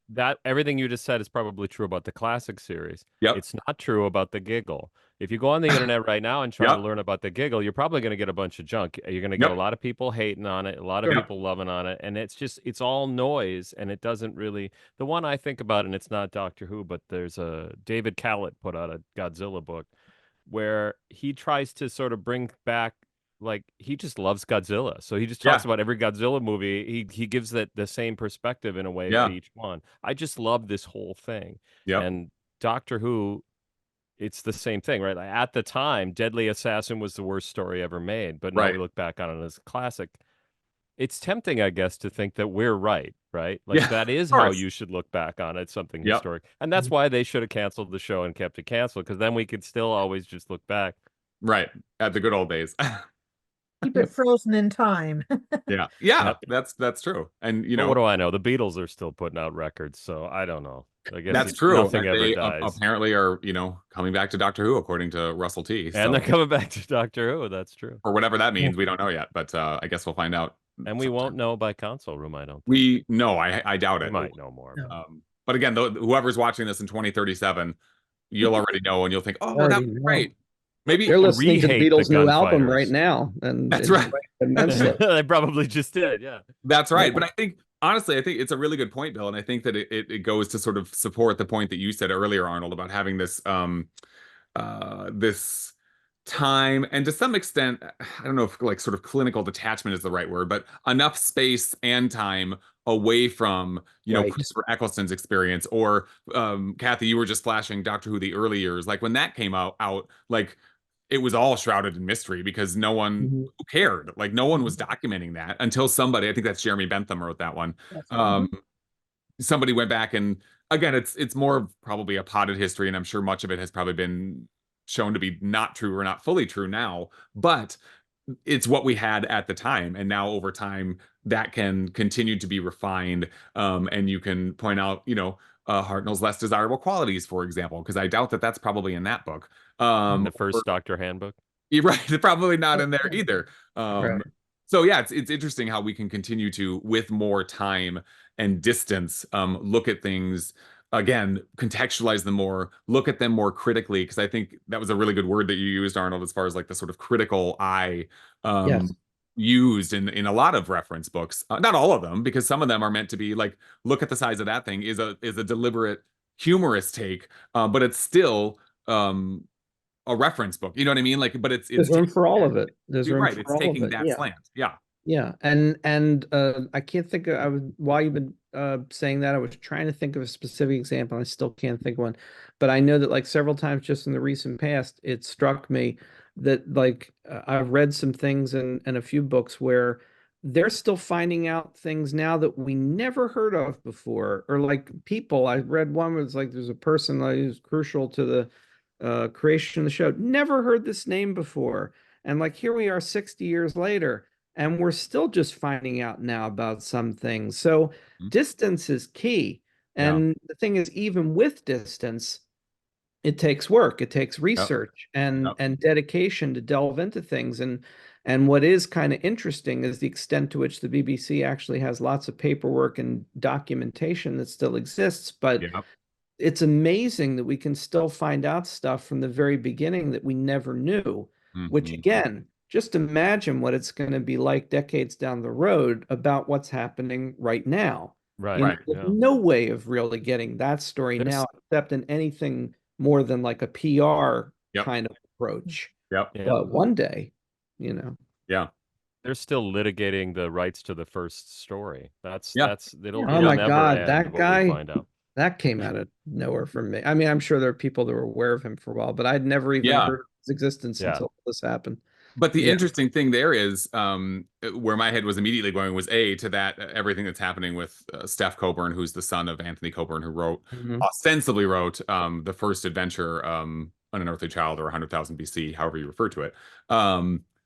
that everything you just said is probably true about the classic series. It's not true about the Giggle. If you go on the internet right now and try to learn about the Giggle, you're probably going to get a bunch of junk. You're going to get a lot of people hating on it, a lot of people loving on it, and it's all noise, and it doesn't really. The one I think about, and it's not Doctor Who, but there's a David Callett put out a Godzilla book where he tries to sort of bring back, like, he just loves Godzilla. So he just talks about every Godzilla movie. He gives that the same perspective in a way at each one. I just love this whole thing. And Doctor Who, it's the same thing, right? Like, at the time, Deadly Assassin was the worst story ever made, but now we look back on it as a classic. It's tempting, I guess, to think that we're right? Like, that is how you should look back on it, something historic. And that's why they should have canceled the show and kept it canceled, because then we could still always just look back. Right. At the good old days. Keep it frozen in time. That's true. And But what do I know? The Beatles are still putting out records, so I don't know. I guess that's true. Nothing ever dies. Apparently are coming back to Doctor Who, according to Russell T. And they're coming back to Doctor Who. That's true. Or whatever that means, we don't know yet. But I guess we'll find out. And we won't know by console room, I don't think. I doubt it. We might know more. But again, whoever's watching this in 2037, you'll already know, and you'll think, oh, that was great. Maybe they're listening to the Beatles' new album right now, and that's right. They probably just did, That's right. But I think, honestly, it's a really good point, Bill, and I think that it goes to sort of support the point that you said earlier, Arnold, about having this this time, and to some extent, I don't know if like sort of clinical detachment is the right word, but enough space and time away from Christopher Eccleston's experience, or Kathy, you were just flashing Doctor Who the early years, like when that came out like it was all shrouded in mystery because no one cared. Like, no one was documenting that until somebody, I think that's Jeremy Bentham wrote that one. Somebody went back, and again, it's more of probably a potted history, and I'm sure much of it has probably been shown to be not true or not fully true now, but it's what we had at the time. And now over time that can continue to be refined. And you can point out, Hartnell's less desirable qualities, for example, because I doubt that that's probably in that book. The first Doctor Handbook. You're right. It's probably not in there either. So yeah, it's interesting how we can continue to, with more time and distance, look at things again, contextualize them more, look at them more critically. Because I think that was a really good word that you used, Arnold, as far as like the sort of critical eye Yes. used in a lot of reference books. Not all of them, because some of them are meant to be like, look at the size of that thing is a deliberate humorous take, but it's still a reference book. You know what I mean? Like, but it's There's room for all taking, of it. There's you're room right. for It's all of taking it. that Yeah. slant. Yeah. Yeah, and I can't think of I was while you've been saying that I was trying to think of a specific example. I still can't think of one, but I know that like several times just in the recent past, it struck me that like I've read some things in a few books where they're still finding out things now that we never heard of before, or like people. I read one where it's like there's a person who's crucial to the creation of the show. Never heard this name before, and like here we are 60 years later and we're still just finding out now about some things. So Mhm. distance is key. Yeah. And the thing is, even with distance, it takes work, it takes Yep. research Yep. and dedication to delve into things. And what is kind of interesting is the extent to which the BBC actually has lots of paperwork and documentation that still exists, but Yep. it's amazing that we can still find out stuff from the very beginning that we never knew, which Mhm. again, just imagine what it's going to be like decades down the road about what's happening right now. You Right. know, Right. there's Yeah. no way of really getting that story now, There's except in anything more than like a PR Yep. kind of approach. Yep. yeah. But one day, you know, Yeah. They're still litigating the rights to the first story. Yeah. It'll oh it'll my never God, end that what we guy, find out. that came out of nowhere for me. I mean, I'm sure there are people that were aware of him for a while, but I'd never even Yeah. heard of his existence Yeah. until this happened. But the Yeah. interesting thing there is, where my head was immediately going was to that everything that's happening with Steph Coburn, who's the son of Anthony Coburn, who Mhm. ostensibly wrote the first adventure, An Unearthly Child or 100,000 BC, however you refer to it.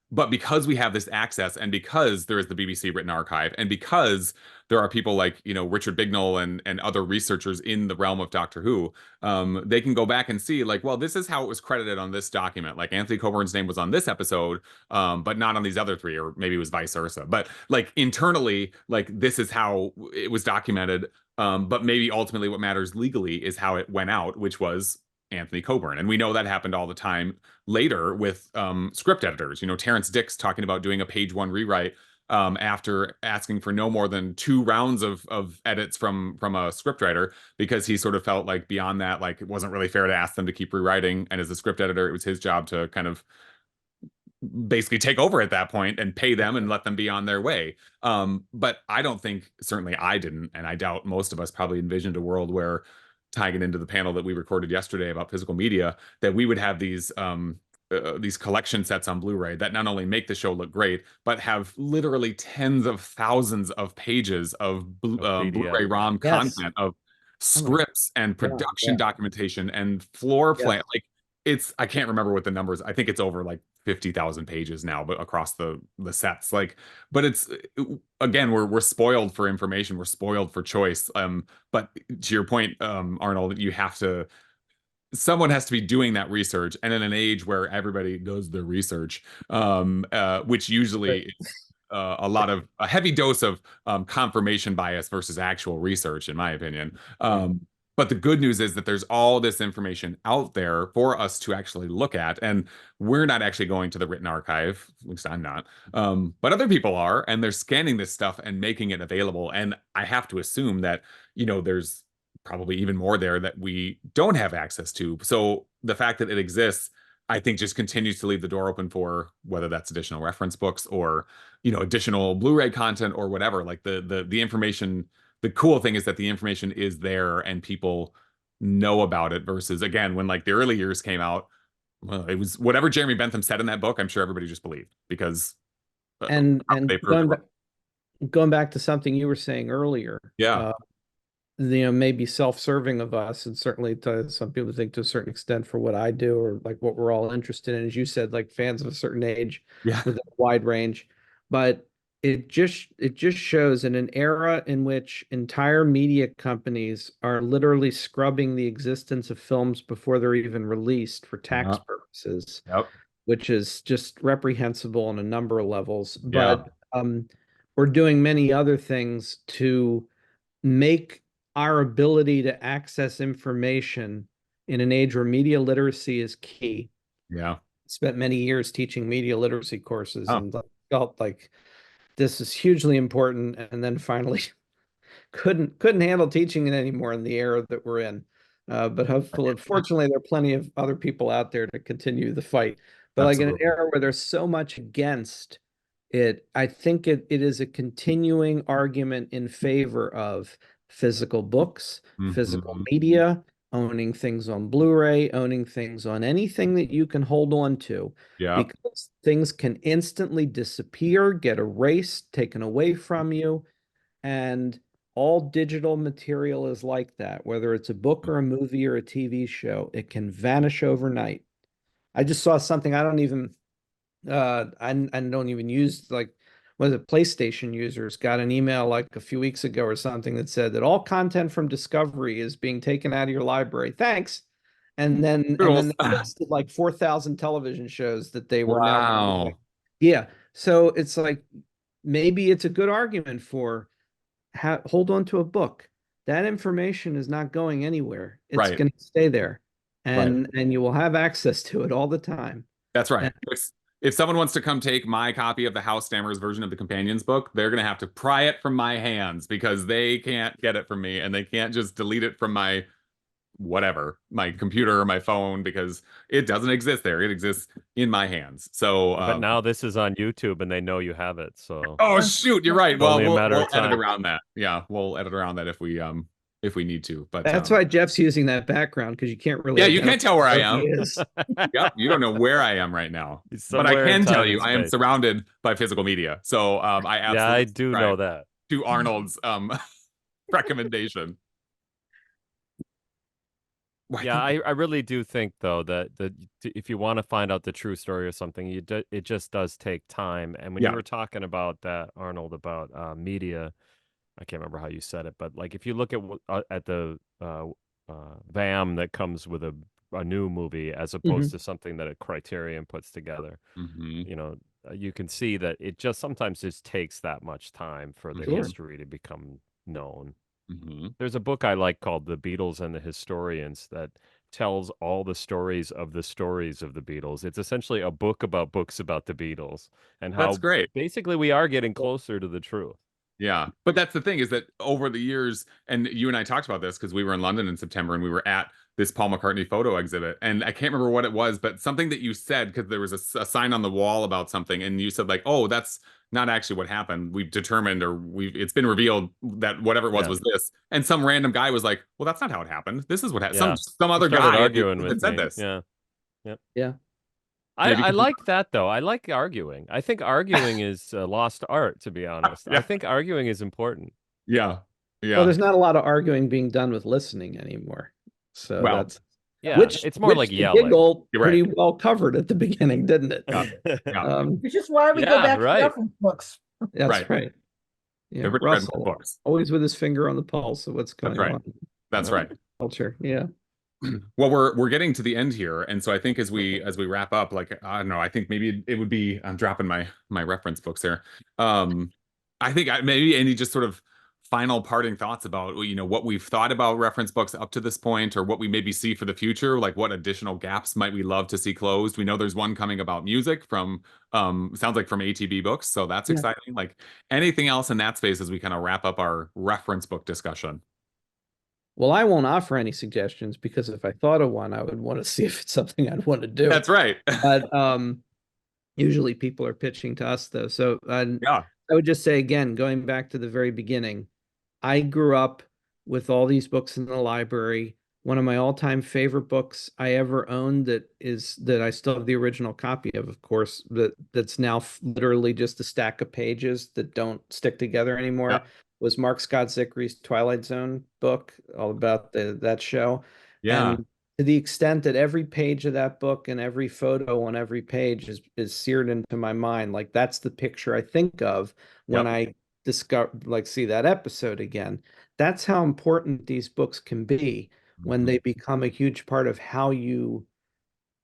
But because we have this access, and because there is the BBC written archive, and because there are people like Richard Bignell and other researchers in the realm of Doctor Who, they can go back and see like, well, this is how it was credited on this document. Like Anthony Coburn's name was on this episode, but not on these other three, or maybe it was vice versa. But like internally, like this is how it was documented. But maybe ultimately what matters legally is how it went out, which was Anthony Coburn. And we know that happened all the time later with script editors. Terrence Dix talking about doing a page one rewrite after asking for no more than 2 rounds of edits from a scriptwriter, because he sort of felt like beyond that, like it wasn't really fair to ask them to keep rewriting. And as a script editor, it was his job to kind of basically take over at that point and pay them and let them be on their way. But I don't think, certainly I didn't, and I doubt most of us probably envisioned a world where, tying it into the panel that we recorded yesterday about physical media, that we would have these collection sets on Blu-ray that not only make the show look great, but have literally tens of thousands of pages of PDF. Blu-ray ROM Yes. content of Oh my scripts and God. production Yeah. documentation and floor plan. Yes. Like I can't remember what the numbers. I think it's over like 50,000 pages now, but across the sets. Like, but it's again, we're spoiled for information. We're spoiled for choice. But to your point, Arnold, someone has to be doing that research, and in an age where everybody does their research, which Right. usually is a heavy dose of confirmation bias versus actual research, in my opinion. But the good news is that there's all this information out there for us to actually look at, and we're not actually going to the written archive. At least I'm not. But other people are, and they're scanning this stuff and making it available. And I have to assume that there's probably even more there that we don't have access to. So the fact that it exists, I think, just continues to leave the door open for whether that's additional reference books or additional Blu-ray content or whatever. Like the information. The cool thing is that the information is there and people know about it. Versus again, when like the early years came out, well, it was whatever Jeremy Bentham said in that book. I'm sure everybody just believed because And they proved it wrong. going back to something you were saying earlier, Yeah, maybe self-serving of us, and certainly to some people think to a certain extent for what I do or like what we're all interested in, as you said, like fans of a certain age yeah, with a wide range. But it just shows in an era in which entire media companies are literally scrubbing the existence of films before they're even released for tax yeah, purposes, yep, which is just reprehensible on a number of levels. yeah, But we're doing many other things to make our ability to access information in an age where media literacy is key. Yeah. Spent many years teaching media literacy courses Oh. and felt like this is hugely important, and then finally couldn't handle teaching it anymore in the era that we're in. But fortunately, there are plenty of other people out there to continue the fight. But like in an Absolutely. era where there's so much against it, I think it is a continuing argument in favor of physical books, physical Mhm. media, owning things on Blu-ray, owning things on anything that you can hold on to, Yeah. because things can instantly disappear, get erased, taken away from you. And all digital material is like that, whether it's a book or a movie or a TV show, it can vanish overnight. I just saw something I don't even I don't even use, like, was it PlayStation users got an email like a few weeks ago or something that said that all content from Discovery is being taken out of your library. Thanks. And then Toodles. they listed like 4,000 television shows that they were now removing. Wow. Yeah. So it's like maybe it's a good argument for hold on to a book. That information is not going anywhere. It's Right. going to stay there, Right. and you will have access to it all the time. That's right. And If someone wants to come take my copy of the House Stammers version of the Companions book, they're going to have to pry it from my hands because they can't get it from me, and they can't just delete it from my whatever, my computer or my phone, because it doesn't exist there. It exists in my hands. So, But now this is on YouTube and they know you have it. So oh shoot, you're right. Well, only a matter we'll of edit time. around that. Yeah, we'll edit around that if we need to. But that's why Jeff's using that background, because you can't really. yeah, you can't tell where I identify am. who he is. Yep, you don't know where I am right now. He's But I somewhere in can tell time you, and I am space. surrounded by physical media. So I absolutely Yeah, I do know subscribe that. to Arnold's recommendation. Well, Yeah, I really do think though that if you want to find out the true story or something, it just does take time. And when you Yeah. were talking about that, Arnold, about media, I can't remember how you said it, but like if you look at the VAM that comes with a new movie as opposed to something that a Criterion puts together, Mhm. you know, you can see that it just sometimes just takes that much time for the Sure. history to become known. Mhm. There's a book I like called The Beatles and the Historians that tells all the stories of the Beatles. It's essentially a book about books about the Beatles and That's how great. basically we are getting closer to the truth. Yeah. But that's the thing, is that over the years, and you and I talked about this because we were in London in September and we were at this Paul McCartney photo exhibit. And I can't remember what it was, but something that you said, because there was a sign on the wall about something, and you said, like, oh, that's not actually what happened. We've determined, or it's been revealed that whatever it Yeah. was this. And some random guy was like, well, that's not how it happened. This is what happened. Yeah. Some He other started guy arguing had with said me. this. Yeah. Yep. Yeah. Maybe I 'cause like that though. I like arguing. I think arguing is lost art, to be honest. Yeah. I think arguing is important. Yeah. Yeah. Well, there's not a lot of arguing being done with listening anymore. So Well, that's Yeah, which it's more like the yelling. Giggle You're right. pretty well covered at the beginning, didn't it? Yeah. Which is why we go Yeah, back right. to reference books. That's Right. right. Yeah, Everybody read Russell, more books. always with his finger on the pulse of what's That's going right. on. That's right. Culture. Yeah. Well, we're getting to the end here, and so I think as we wrap up, like, I don't know, I think maybe it would be, I'm dropping my reference books here. I think maybe any just sort of final parting thoughts about, you know, what we've thought about reference books up to this point, or what we maybe see for the future, like what additional gaps might we love to see closed. We know there's one coming about music from sounds like from ATB Books, so that's exciting. Like anything else in that space as we kind of wrap up our reference book discussion. Well, I won't offer any suggestions, because if I thought of one, I would want to see if it's something I'd want to do. That's right. But usually people are pitching to us though. So Yeah. I would just say, again, going back to the very beginning, I grew up with all these books in the library. One of my all-time favorite books I ever owned that I still have the original copy of course, that's now literally just a stack of pages that don't stick together anymore. Yeah. Was Mark Scott Zickery's Twilight Zone book, all about that show. Yeah. And to the extent that every page of that book and every photo on every page is seared into my mind, like that's the picture I think of when I see that episode again. That's how important these books can be when they become a huge part of how you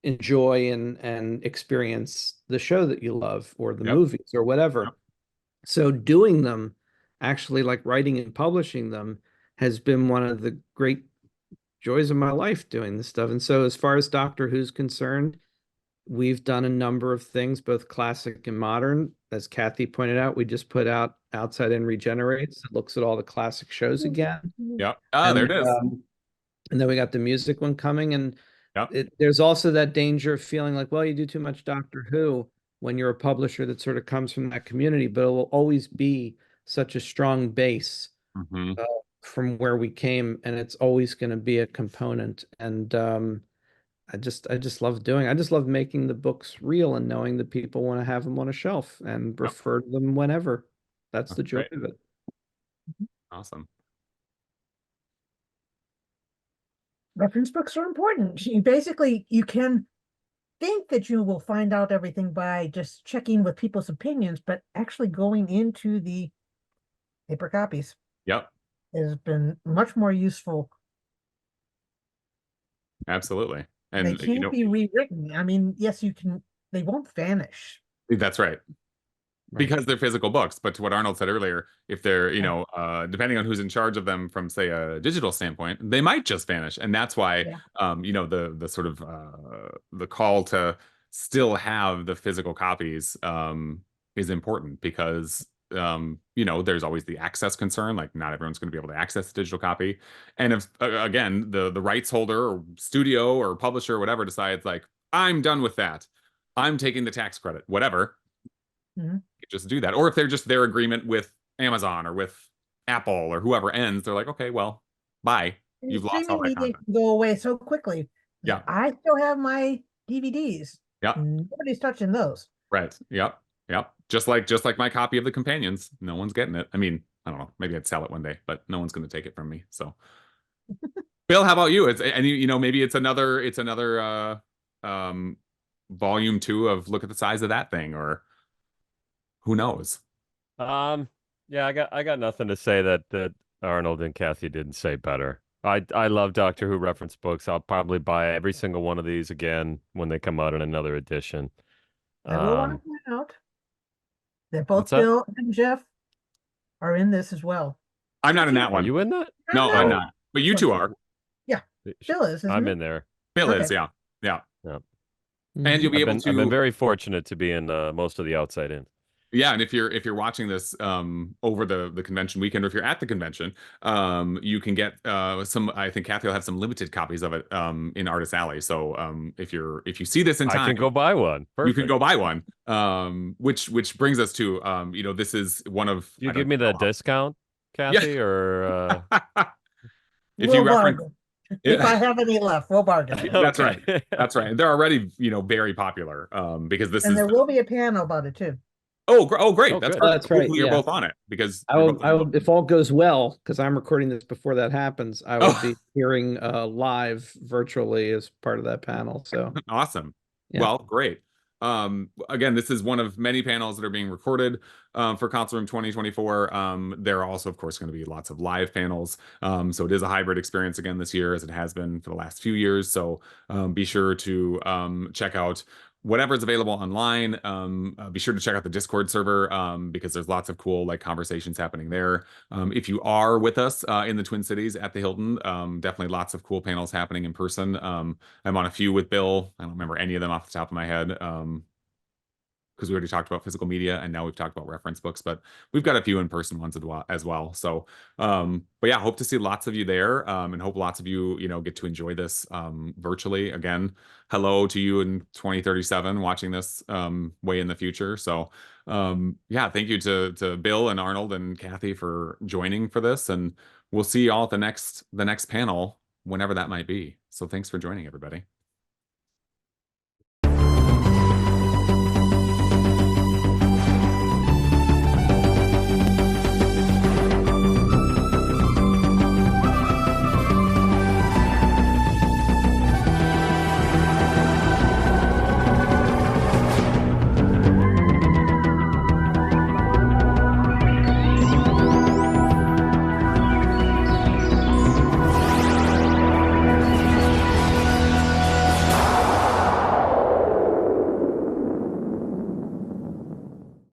enjoy and experience the show that you love, or the movies or whatever. So doing them, actually like writing and publishing them, has been one of the great joys of my life doing this stuff. And so as far as Doctor Who's concerned, we've done a number of things, both classic and modern. As Kathy pointed out, we just put out Outside In Regenerates. It looks at all the classic shows again. Yep. Ah, there it is. And then we got the music one coming. And Yep. there's also that danger of feeling like, well, you do too much Doctor Who when you're a publisher that sort of comes from that community, but it will always be such a strong base Mhm. from where we came, and it's always going to be a component. And I just love doing. I just love making the books real and knowing that people want to have them on a shelf and refer to them whenever. That's the joy Great. of it. Awesome. Reference books are important. You can think that you will find out everything by just checking with people's opinions, but actually going into the paper copies Yep. has been much more useful. Absolutely. They And can't be rewritten. I mean, yes, you can, they won't vanish. that's right. Because they're physical books, but to what Arnold said earlier, if they're, depending on who's in charge of them from, say, a digital standpoint, they might just vanish. And that's why, the sort of the call to still have the physical copies is important because, there's always the access concern, like not everyone's going to be able to access the digital copy. And if, again, the rights holder or studio or publisher or whatever decides like, I'm done with that. I'm taking the tax credit, whatever. Mm-hmm. Just do that. Or if they're just their agreement with Amazon or with Apple or whoever ends, they're like, okay, well, bye. You've lost all that Streaming media content. can go away so quickly. Yeah. I still have my DVDs. Yeah. Nobody's touching those. Right. Yep. Yep. Just like my copy of The Companions. No one's getting it. I mean, I don't know. Maybe I'd sell it one day, but no one's going to take it from me. So, Bill, how about you? Maybe it's another volume 2 of look at the size of that thing, or who knows? Yeah, I got nothing to say that Arnold and Kathy didn't say better. I love Doctor Who reference books. I'll probably buy every single one of these again when they come out in another edition. I will want to point out that both What's that? Bill and Jeff are in this as well. I'm not in that Are one. you in that? No, I'm Oh. not. But you two are. Yeah, Bill is. I'm isn't in there. Bill Okay. is, yeah. Yeah. And you'll be able I've been to, very fortunate to be in most of the Outside In. yeah, and if you're watching this over the convention weekend, or if you're at the convention, you can get some. I think Kathy will have some limited copies of it in Artist Alley. So if you see this in time, I can go buy one. you can Perfect. go buy one. Which brings us to this is one of. You I give don't me the know discount, Kathy, or if We'll you reference. bargain. If I have any left, we'll bargain. That's Okay. right. That's right. They're already very popular because this And is. there will be a panel about it too. Oh, great. Oh, That's good. perfect. That's right, Hopefully you're yeah. both on it because I will, if all goes well, because I'm recording this before that happens, I will be hearing live virtually as part of that panel. So awesome. Yeah. Well, great. Again, this is one of many panels that are being recorded for Console Room 2024. There are also, of course, going to be lots of live panels. So it is a hybrid experience again this year, as it has been for the last few years. So be sure to check out whatever's available online. Be sure to check out the Discord server because there's lots of cool conversations happening there. If you are with us in the Twin Cities at the Hilton, definitely lots of cool panels happening in person. I'm on a few with Bill. I don't remember any of them off the top of my head because we already talked about physical media and now we've talked about reference books, but we've got a few in-person ones as well. So, but yeah, hope to see lots of you there and hope lots of you, get to enjoy this virtually. Again, hello to you in 2037 watching this way in the future. So, yeah, thank you to Bill and Arnold and Kathy for joining for this, and we'll see you all at the next panel, whenever that might be. So thanks for joining, everybody.